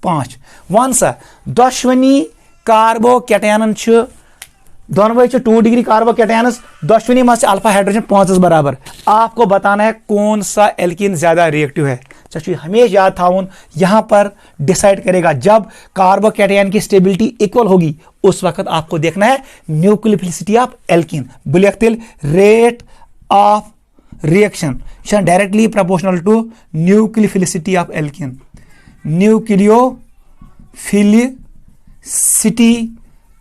5 वन सा दशवनी कार्बोकैटायन दोनों 2 डिग्री कार्बोकैटायन, दशवनी में से अल्फा हाइड्रोजन 5 बराबर। आपको बताना है कौन सा एल्कीन ज्यादा रिएक्टिव है, चाची हमेशा याद था यहां पर डिसाइड करेगा जब कार्बोकैटायन की स्टेबिलिटी इक्वल होगी, उस वक्त आपको देखना है न्यूक्लियोफिलिसिटी ऑफ एल्कीन, बुलियक्तिल rate of reaction directly proportional to nucleophilicity of alkene, nucleophilicity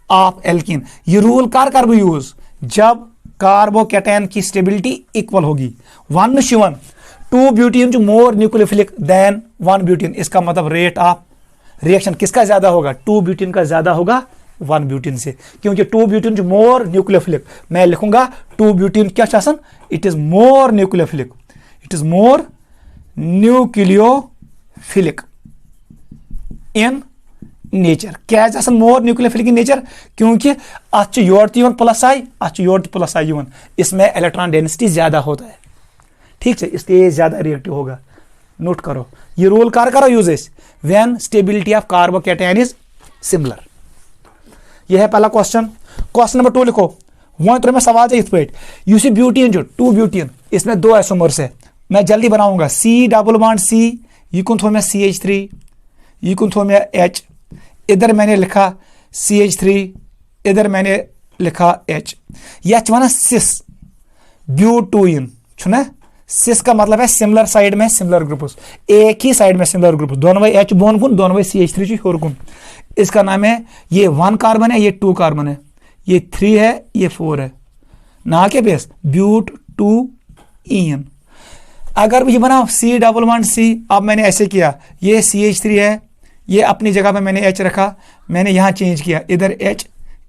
of alkene. ये रूल कार कर यूज जब कार्बोकैटायन की स्टेबिलिटी इक्वल होगी। 1:1 2 butene more nucleophilic than 1 butene, इसका मतलब रेट ऑफ रिएक्शन किसका ज्यादा होगा, 2 ब्यूटेन का ज्यादा होगा 1 ब्यूटेन से, क्योंकि 2 ब्यूटेन मोर न्यूक्लियोफिलिक, मैं लिखूंगा 2 ब्यूटेन क्या शासन, it is more nucleophilic, it is more nucleophilic in nature. क्या मोर न्यूक्लियोफिलिक इन नेचर, क्योंकि अत योर प्लस आई, अत योर प्लस आई, इसमें इलेक्ट्रॉन डेंसिटी ज्यादा होता है। ठीक है, इसलिए ज्यादा रिएक्टिव होगा। नोट करो ये रूल कार करो use when stability of carbocation is similar. यह है पहला क्वेश्चन। क्वेश्चन नंबर 2 लिखो, वहां तो मैं सवाल चाहिए इस पे, यूसी ब्यूटेन 2 ब्यूटेन, इसमें 2 आइसोमर्स है, मैं जल्दी बनाऊंगा, C डबल बॉन्ड C, ये कौन थो मैं CH3, ये कौन थो मैं H, इधर मैंने लिखा CH3, इधर मैंने लिखा H, यह वन सिस ब्यूटूइन छुना, सिस का मतलब है सिमिलर साइड में सिमिलर ग्रुप्स, एक ही साइड में सिमिलर ग्रुप, दोनों भाई H बोन गुण, दोनों भाई CH3 होर गुण। इसका नाम है, ये 1 कार्बन है, ये 2 कार्बन है, ये 3 है, ये 4 है, ना के बेस ब्यूट 2 इन। अगर ये बनाओ C11C, अब मैंने ऐसे किया, ये CH3 है, ये अपनी जगह पे मैंने H रखा, मैंने यहाँ चेंज किया, इधर H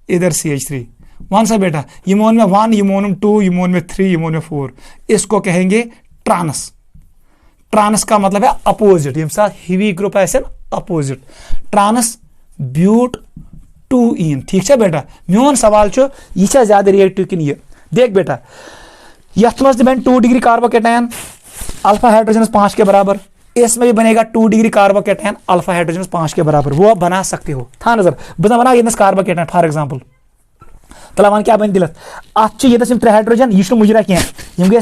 इधर CH3। वन सा बेटा, यूमोन में 1, यूमोन में 2, यूमोन में 3, यूमोन में 4, इसको कहेंगे ट्रांस। ट्रांस का मतलब है अपोजिट, यम साथ हिवी ग्रुप ऐसे अपोजिट, ट्रांस ब्यूट 2ईन। ठीक है बेटा, मोन सवाल छो यह ज्यादा रिएक्टिव कि ये देख बेटा, यथ मज बन 2 डिग्री कार्बोकेटायन अल्फा हाइड्रोजन 5 के बराबर, इसमें भी बनेगा 2 डिग्री कार्बोकेटायन अल्फा हाइड्रोजन 5 के बराबर, वो आप बना सकते हो। था नजर बना ये कार्बोकेटायन फॉर एग्जांपल, तला वन क्या बन दिलत अत 3 हाइड्रोजन, यह मुजरा कह गए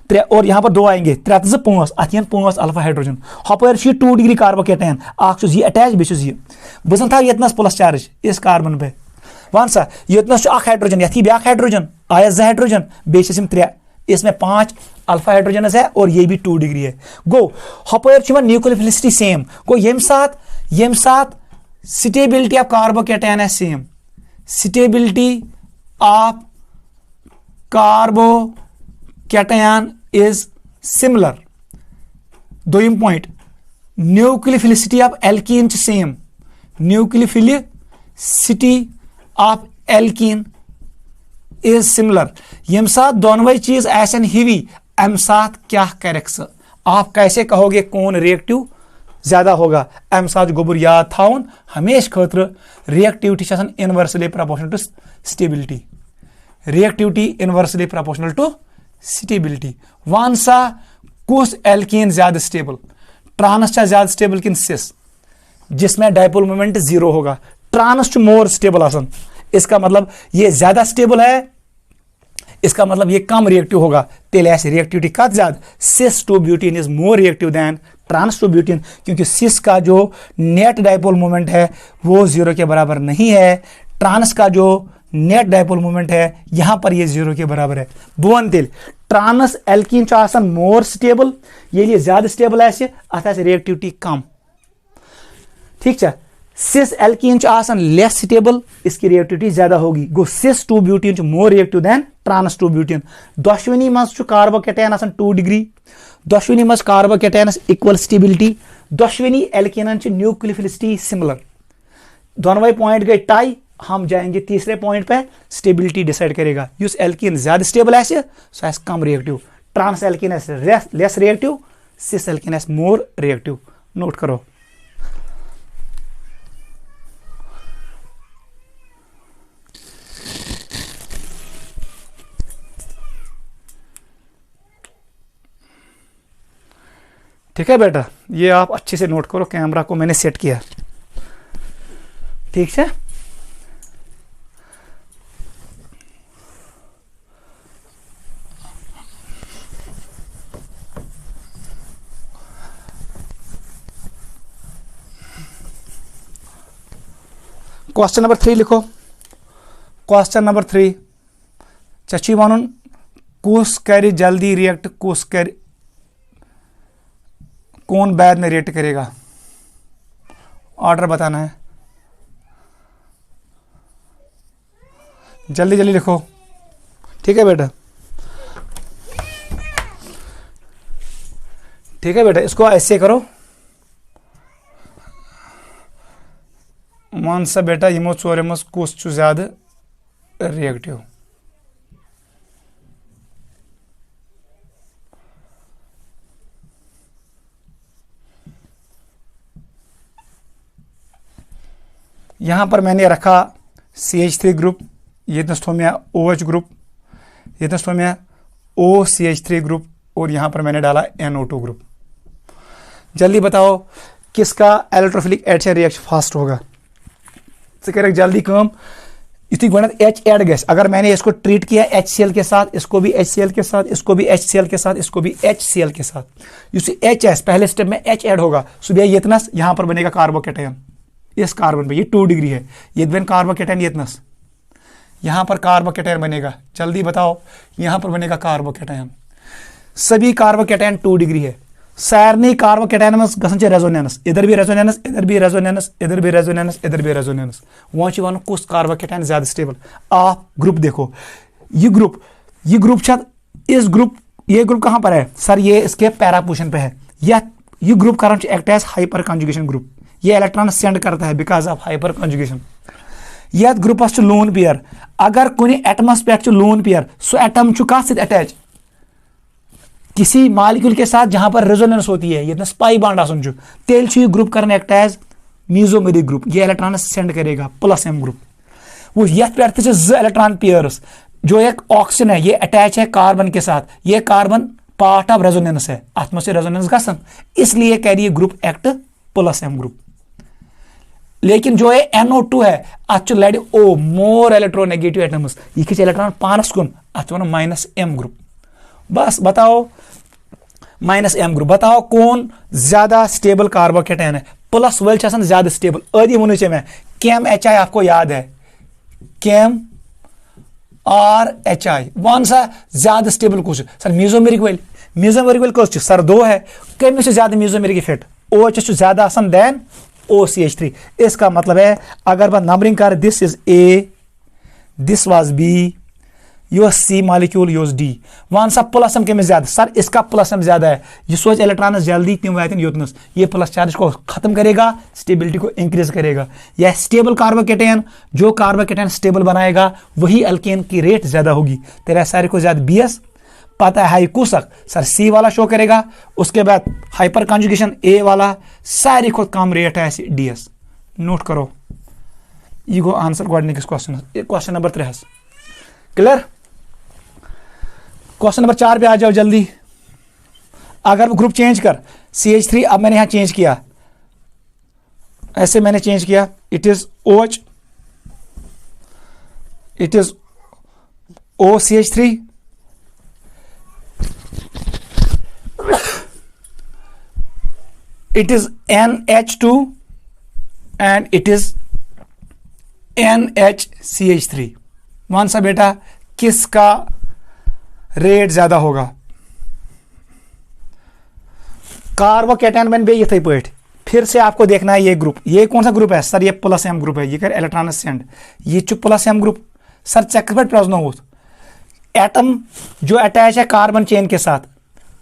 3 और यहाँ पर 2 आएंगे, 3 तो 5 अत 5 अल्फा हाइड्रोजन, हपर 2 डिग्री कार्बोकेटायन अटैच बे बसन था ये प्लस चार्ज इस कार्बन पे। वन सा ये हाइड्रोजन, ये ब्या हाइड्रोजन आया 2 हाइड्रोजन बे 3, इसमें 5 अल्फा हाइड्रोजन है और ये भी 2 डिग्री है। गो हपर न्यूक्लियोफिलिसिटी सेम, गो यम साथ स्टेबिलिटी ऑफ कार्बोकेटायन है same, stability of carbocation is similar. दोयम point, nucleophilicity of alkene same, nucleophilicity of alkene is similar. यम साथ दोनों चीज ऐसन हिवी, अम साथ क्या करेक्स, आप कैसे कहोगे कौन रिएक्टिव ज्यादा होगा? अम साथ गोबुर याद थाउन हमेशा खतर reactivity inversely proportional to stability, reactivity inversely proportional to stability. वन सा कुछ एल्कीन ज्यादा स्टेबल, ट्रांस ज्यादा स्टेबल किन सिस, जिसमें डायपोल मोमेंट 0 होगा। ट्रांस मोर स्टेबल आसन, इसका मतलब ये ज्यादा स्टेबल है, इसका मतलब ये कम रिएक्टिव होगा। तेल ऐसे रिएक्टिविटी कत ज्यादा, cis two butene is more reactive than trans two butene, क्योंकि सिस का जो नेट डायपोल मोमेंट है वो 0 के बराबर नहीं है, ट्रांस का जो नेट डायपोल मोमेंट है यहां पर ये 0 के बराबर है। बोन तेल ट्रांस एल्कीन आसान मोर स्टेबल, ये ज्यादा स्टेबल ऐसे अत रिएक्टिविटी कम। ठीक है, सिस एल्कीन आसान लेस स्टेबल, इसकी रिएक्टिविटी ज्यादा होगी। गो cis 2 butene more reactive than trans 2 butene. दशवनी मज कार्बोकेटायन आसान 2 डिग्री, दशवनी मज कार्बोकेटायन इक्वल स्टेबिलिटी, दशवनी एल्कीन न्यूक्लियोफिलिसिटी सिमिलर। दोनों पॉइंट गए टाई, हम जाएंगे तीसरे पॉइंट पे, स्टेबिलिटी डिसाइड करेगा। यूस एल्कीन ज्यादा स्टेबल है सो एस कम reactive, trans alkene as less reactive, cis alkene as more reactive. Note करो। ठीक है बेटा, ये आप अच्छे से नोट करो, कैमरा को मैंने सेट किया। ठीक है, क्वेश्चन नंबर 3 लिखो। क्वेश्चन नंबर 3 चे वन कुस कर जल्दी रिएक्ट, कुस कर कौन बाद में रिएक्ट करेगा, ऑर्डर बताना है। जल्दी जल्दी लिखो। ठीक है बेटा, ठीक है बेटा, इसको ऐसे करो। मान सा बेटा यमो 4 मज कुस ज्यादा रिएक्टिव। यहां पर मैंने रखा CH3 ग्रुप, ये थो मैं OH ग्रुप, ये थो मैं OCH3 ग्रुप, और यहां पर मैंने डाला NO2 ग्रुप। जल्दी बताओ किसका इलेक्ट्रोफिलिक एड से रिएक्शन फास्ट होगा? कर जल्दी कम, इतनी गणत H ऐड गैस, अगर मैंने इसको ट्रीट किया HCl के साथ, इसको भी HCl के साथ, इसको भी HCl के साथ, इसको भी HCl के साथ, HS पहले स्टेप में H ऐड होगा, सुबह ये इतना यहां पर बनेगा कार्बोकेटायन इस कार्बन पे, ये 2 डिग्री है, ये बन कार्बोकेटायन, ये इतना यहां पर कार्बोकेटायन बनेगा। जल्दी बताओ, यहां पर बनेगा कार्बोकेटायन, सभी कार्बोकेटायन 2 डिग्री है। सारे कार्बोकेटायन में गसन रेजोनेंस, इधर भी रेजोनेंस, इधर भी रेजोनेंस, इधर भी रेजोनेंस, इधर भी रेजोनेंस। वह वन कुछ कार्बोकेटायन ज्यादा स्टेबल। आप ग्रुप देखो, ये ग्रुप इस ग्रुप ये ग्रुप कहां पर है सर, ये इसके पैरा पोजीशन पे है। ये ग्रुप करन act as hyperconjugation group, ये इलेक्ट्रॉन सेंड करता है बिकॉज ऑफ हाइपर कंजुगेशन। यह ग्रुपस लोन पेयर, अगर कुछ एटमस पे लोन पेयर, सो एटम कत अटैच किसी मालिक्यूल के साथ जहां पर रेजोनेंस होती है, ये स्पाई बॉन्ड आसन तेल ये ग्रुप करन एक्ट एज मीजोमेरिक ग्रुप, ये इलेक्ट्रॉन सेंड करेगा प्लस एम ग्रुप। वो यथ पे ज इलेक्ट्रॉन पेयर्स, जो एक ऑक्सीजन है ये अटैच है कार्बन के साथ, ये कार्बन पार्ट ऑफ रेजोनेंस है, अत से रेजोनेंस गसन, इसलिए कह रही है ग्रुप एक्ट प्लस एम ग्रुप। लेकिन जो है NO2 है अत लड़ O मोर इलेक्ट्रोनेगेटिव एटम्स, ये खिंच इलेक्ट्रॉन पानस कुन, अत वन माइनस एम ग्रुप। बस बताओ माइनस एम ग्रुप, बताओ कौन ज्यादा स्टेबल कार्बोकेटायन है, प्लस वल ज्यादा स्टेबल। अदी वो मैं केम HI आपको याद है, केम RHI वन सा ज्यादा स्टेबल कुछ सर, मीजोमेरिक वल कस सर 2 है, कम ज्यादा मीजोमेरिक इफेक्ट OH ज्यादा आसान देन OCH3। इसका मतलब है अगर मैं नंबरिंग कर, this is A, this was B, yo C molecule, yo D, one सा प्लस एम कमिस ज्यादा सर, इसका प्लस एम ज्यादा है, ये सोच इलेक्ट्रॉन जल्दी तम वातन योतनस, ये प्लस चार्ज को खत्म करेगा, स्टेबिलिटी को इंक्रीज करेगा। यह स्टेबल कार्बोकेटायन, जो कार्बोकेटायन स्टेबल बनाएगा वही अल्केन की रेट ज्यादा होगी। तेरा सारे को ज्यादा BS पता है, हाई कुसक सर C वाला शो करेगा, उसके बाद हाइपर कंजुगेशन A वाला, सारी को कम रेट है DS। नोट करो ये गो आंसर गोडनिकस question, question number 3 clear. Question number 4 पे आ जाओ जल्दी। अगर वो ग्रुप चेंज कर CH3, अब मैंने यहां चेंज किया, ऐसे मैंने चेंज किया, it is OH, it is OCH3, it is NH2 and it is NHCH3। One सा बेटा किसका रेट ज्यादा होगा? कार्बोकेटायन बन बे इथे पे। फिर से आपको देखना है ये ग्रुप, ये कौन सा ग्रुप है सर, ये प्लस एम ग्रुप है, ये कर इलेक्ट्रॉन सेंड, ये प्लस एम ग्रुप सर चेक पे प्रेजनो हो। एटम जो अटैच है कार्बन चेन के साथ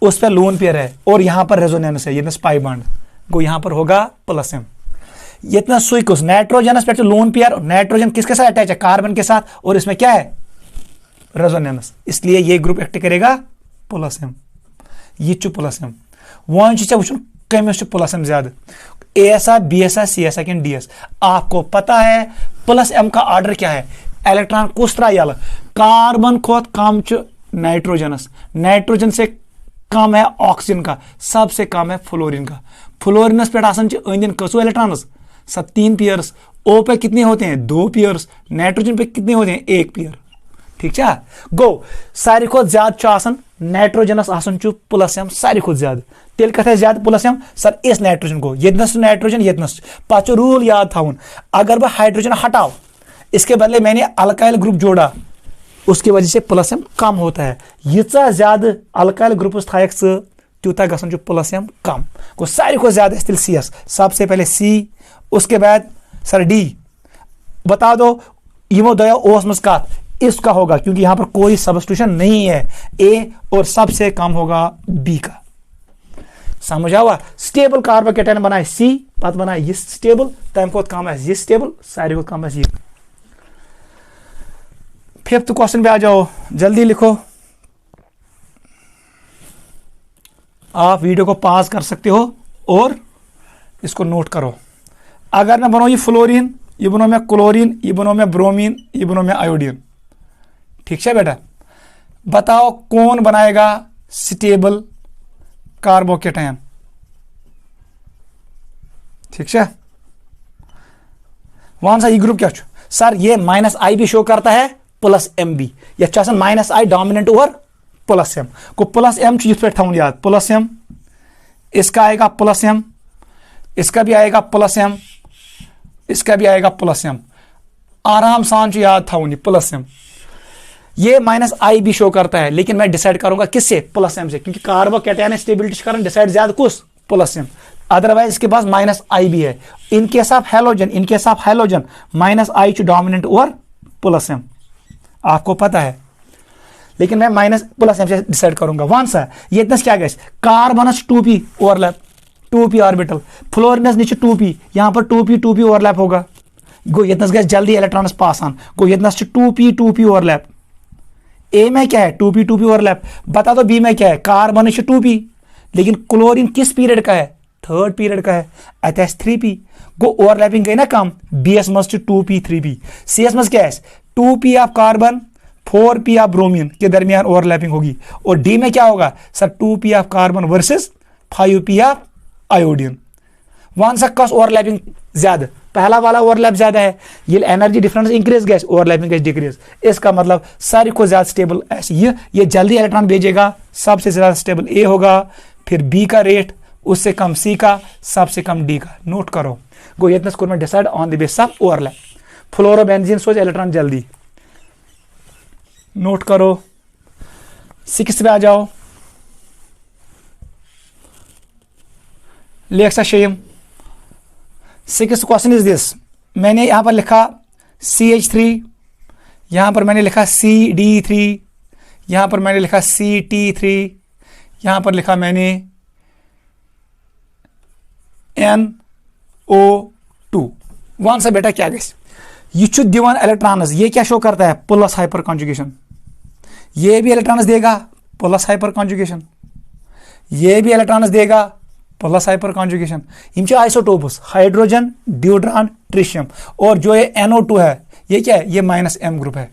उस पर लोन पेयर है और यहां पर रेजोनेंस है, ये स्पाई बॉन्ड को यहां पर होगा प्लस एम। इतना सुइकुस नाइट्रोजनस पे लोन पेयर, नाइट्रोजन किसके साथ अटैच है, कार्बन के साथ, और इसमें क्या है रेजोनेंस, इसलिए ये ग्रुप एक्ट करेगा प्लस एम। ये प्लस एम वन वो कमिस प्लस एम ज्यादा, ASA BSA CSA कि DS। आपको पता है प्लस एम का ऑर्डर क्या है, इलेक्ट्रॉन कुछ तरह यल, कार्बन खोत कम नाइट्रोजनस, नाइट्रोजन से कम है ऑक्सीजन का, सबसे कम है फ्लोरीन का। फ्लोरिनस पे अंदन कसो इलेक्ट्रॉन्स सब 3 पेयर्स, O पे कितने होते हैं 2 पेयर्स, नाइट्रोजन पे कितने होते हैं 1 पेयर। ठीक है गो, सारी खुद ज्यादा नाइट्रोजनस प्लस एम सारी खुद ज्यादा, तेल कथ ज्यादा प्लस एम सर इस नाइट्रोजन को, यतनस नाइट्रोजन यतनस पाचो रूल याद थाउन, अगर वह हाइड्रोजन हटाओ इसके बदले मैंने अल्काइल ग्रुप जोड़ा, उसकी वजह से प्लस एम कम होता है। यीचा ज्यादा अल्काइल ग्रुप थायक त्यूता गसन जो प्लस एम कम को, सारी को ज्यादा स्टिल CS, सबसे पहले C, उसके बाद सर D। बता दो इमो दया ओस मस्कात इसका होगा, क्योंकि यहां पर कोई सब्स्टिट्यूशन नहीं है, A और सबसे कम होगा B का। समझ आवा, स्टेबल कार्बोकेटायन बनाए C, पत बनाए ये स्टेबल, तम को कम है ये स्टेबल, सारी को कम है ये। 5th क्वेश्चन पे आ जाओ, जल्दी लिखो। आप वीडियो को पॉज कर सकते हो और इसको नोट करो। अगर मैं बनाऊं ये फ्लोरीन, ये बनाऊं मैं क्लोरीन, ये बनाऊं मैं ब्रोमीन, ये बनाऊं मैं आयोडीन, ठीक है बेटा, बताओ कौन बनाएगा स्टेबल कार्बोकेटायन? ठीक है, वन सा ये ग्रुप क्या सर, ये -I भी शो करता है प्लस एम भी, यह -I dominant over plus M को, प्लस एम पे थाउन याद, प्लस एम, इसका आएगा प्लस एम, इसका भी आएगा प्लस एम, इसका भी आएगा प्लस एम, आराम सान याद थाउन प्लस एम। ये -I भी शो करता है, लेकिन मैं डिसाइड करूंगा किससे, प्लस एम से, क्योंकि कार्बोकेटायन स्टेबिलिटी कारण डिसाइड ज्यादा कुछ प्लस एम, अदरवाइज इसके पास -I भी है। In case of halogen, in case of halogen -I dominant over plus M, आपको पता है। लेकिन मैं माइनस प्लस एम से डिसाइड करूंगा। वन सा ये क्या गए कार्बनस 2p ओवरलैप 2p ऑर्बिटल, फ्लोरिनस नीचे 2p, यहाँ पर 2p ओवरलैप होगा। गो ये गए जल्दी इलेक्ट्रॉन्स पास ऑन, गो ये 2p ओवरलैप। ए में क्या है 2p ओवरलैप, बता दो बी में क्या है कार्बन 2p, लेकिन क्लोरीन किस पीरियड का है थर्ड पीरियड का है, अतः 3p। गो ओवरलैपिंग गई ना कम, B S must 2p 3p, C S must क्या है 2p of carbon 4p of bromine के दरमियान ओवरलैपिंग होगी। और डी में क्या होगा sir 2p of carbon versus 5p of iodine. One सा कस ओवरलैपिंग ज्यादा, पहला वाला ओवरलैप ज्यादा है, ये energy difference increase gas overlapping gas decrease. इसका मतलब सारी को ज्यादा स्टेबल ऐसे ये जल्दी इलेक्ट्रॉन भेजेगा, सबसे ज्यादा स्टेबल ए होगा, फिर बी का रेट, उससे कम सी का, सबसे कम डी का। नोट करो गो इतना स्कोर में decide on the basis of overlap. Fluorobenzene सोच इलेक्ट्रॉन जल्दी नोट करो। 6 पे आ जाओ, लेक्स शेम। 6th क्वेश्चन इज दिस, मैंने यहां पर लिखा CH3, यहां पर मैंने लिखा CD3, यहां पर मैंने लिखा CT3, यहां पर लिखा मैंने NO2। वन से बेटा क्या गैस ये दिवान इलेक्ट्रॉन्स, ये क्या शो करता है प्लस हाइपर कॉन्जुगेशन, ये भी इलेक्ट्रॉन्स देगा प्लस हाइपर कॉन्जुगेशन, ये भी इलेक्ट्रॉन्स देगा प्लस हाइपर कॉन्जुगेशन। इन आइसोटोप्स हाइड्रोजन ड्यूट्रॉन ट्रिशियम, और जो ये NO2 है ये क्या है ये -m ग्रुप है।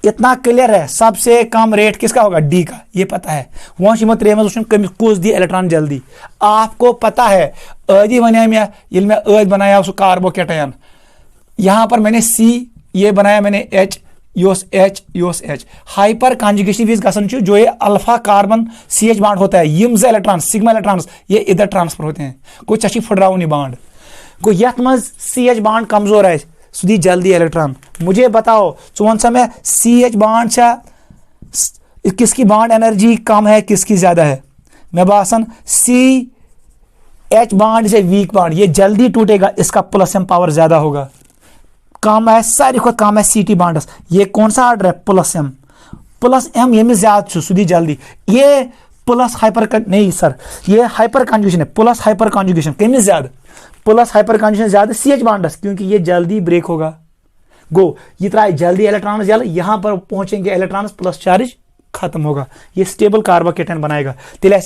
इतना क्लियर है, सबसे कम रेट किसका होगा डी का, ये पता है। वो त्रेमस कमिस कुछ दी इलेक्ट्रॉन जल्दी, आपको पता है अदी वन मे ये मैं अद बनाया सो कार्बोकेटायन, यहां पर मैंने C ये बनाया मैंने H योस H हाइपर कॉन्जुगेशन विज गसन जो ये अल्फा कार्बन CH बॉन्ड होता है, यम इलेक्ट्रॉन सिग्मा इलेक्ट्रॉन्स ये इधर ट्रांसफर होते हैं, कोई चशी फुटराव नहीं बॉन्ड को यथ मज CH बॉन्ड कमजोर है सुधी जल्दी इलेक्ट्रॉन। मुझे बताओ वन सा में CH बॉन्ड किसकी बॉन्ड एनर्जी कम है किसकी ज्यादा है, मैं बासन CH बॉन्ड से वीक बॉन्ड ये जल्दी टूटेगा, इसका प्लस m पावर ज्यादा होगा, कम है सारी खुद कम है CT बॉन्डस। ये कौन सा ऑर्डर है प्लस m ये में ज्यादा सुधी जल्दी, ये प्लस हाइपर नहीं सर ये हाइपर कॉन्जुगेशन है, प्लस हाइपर कॉन्जुगेशन कमी ज्यादा, प्लस हाइपर कॉन्जुगेशन ज्यादा CH बॉन्डस क्योंकि ये जल्दी ब्रेक होगा। गो ये तरह जल्दी इलेक्ट्रॉन जल यहां पर पहुंचेंगे इलेक्ट्रॉन प्लस चार्ज खत्म होगा, ये स्टेबल कार्बोकेटायन बनाएगा। तिले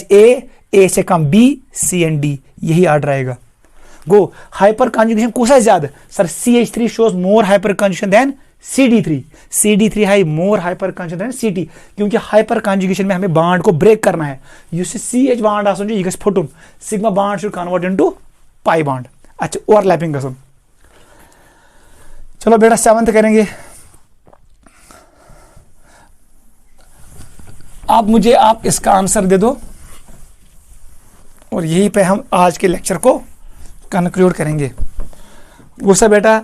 ए से कम B C एंड D यही ऑर्डर आएगा। गो हाइपर कॉन्जुगेशन कौन सा ज्यादा सर CH3 shows more hyperconjugation than CD3 है more hyperconjugation than CT, क्योंकि हाइपर कॉन्जुगेशन में हमें बॉन्ड को ब्रेक करना है, CH बॉन्ड आसन ये फुटुन sigma bond should convert into pi bond. अच्छा ओवरलैपिंग गसन, चलो बेटा 7th करेंगे। आप मुझे आप इसका आंसर दे दो और यहीं पे हम आज के लेक्चर को कंक्लूड करेंगे। वो सब बेटा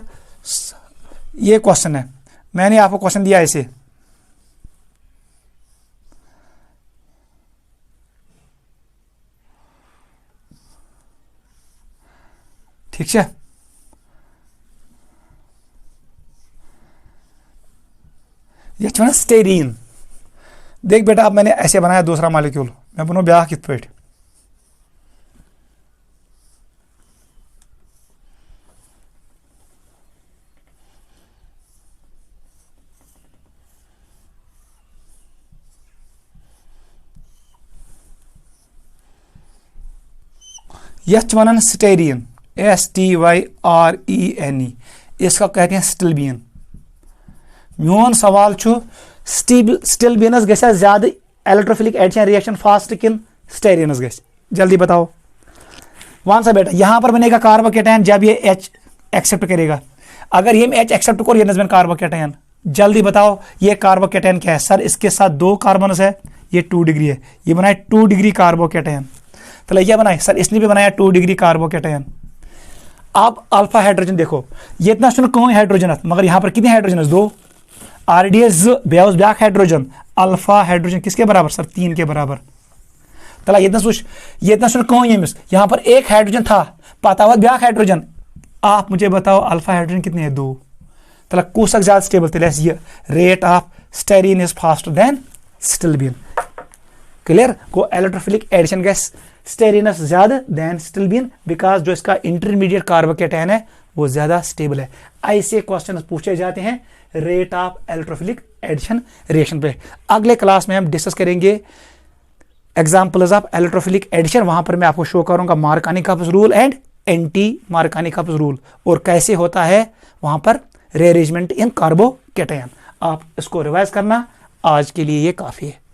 ये क्वेश्चन है, मैंने आपको क्वेश्चन दिया ऐसे, ठीक है। ये स्टेरीन, देख बेटा अब मैंने ऐसे बनाया दूसरा मॉलिक्यूल, मैं बनो ब्याह कित पे यह वन स्टेरीन STYRENE, इसका कहते हैं स्टिल्बियन। मोन सवाल स्टिल्बियनस गैसा ज्यादा इलेक्ट्रोफिलिक एडिशन रिएक्शन फास्ट किन स्टेरियनस गैस जल्दी बताओ। वन सा बेटा यहां पर बनेगा कार्बोकेटायन जब ये H एक्सेप्ट करेगा, अगर ये H एक्सेप्ट कर ये कार्बोकेटायन, जल्दी बताओ ये कार्बोकेटायन क्या है सर, इसके साथ 2 कार्बन है, ये 2 डिग्री है, ये बनाए 2 डिग्री कार्बोकेटायन, तो क्या बनाए सर इसने भी बनाया 2 डिग्री कार्बोकेटायन। अब अल्फा हाइड्रोजन देखो ये इतना सुन कौन हाइड्रोजन मगर यहां पर कितने hydrogen 2 RDS back hydrogen, alpha hydrogen किसके बराबर सर 3 के बराबर। तला ये इतना सुन कौन यहां पर 1 हाइड्रोजन था पता हुआ ब्याक हाइड्रोजन, आप मुझे बताओ अल्फा हाइड्रोजन कितने हैं 2, तला कुसक ज्यादा स्टेबल तिले ये rate of styrene is faster than stilbene. Clear? को इलेक्ट्रोफिलिक एडिशन गैस स्टेरिनस ज्यादा देन स्टिल्बियन, बिकॉज जो इसका इंटरमीडिएट कार्बोकेटायन है वो ज्यादा स्टेबल है। ऐसे क्वेश्चन पूछे जाते हैं rate of electrophilic addition reaction पे। अगले क्लास में हम डिस्कस करेंगे एग्जाम्पल्स ऑफ इलेक्ट्रोफिलिक एडिशन। वहां पर मैं आपको शो करूंगा मार्कानी-कापस रूल एंड एंटी मार्कानी-कापस रूल, और कैसे होता है वहां पर रीअरेंजमेंट इन कार्बोकेटायन। आप इसको रिवाइज करना, आज के लिए ये काफी है।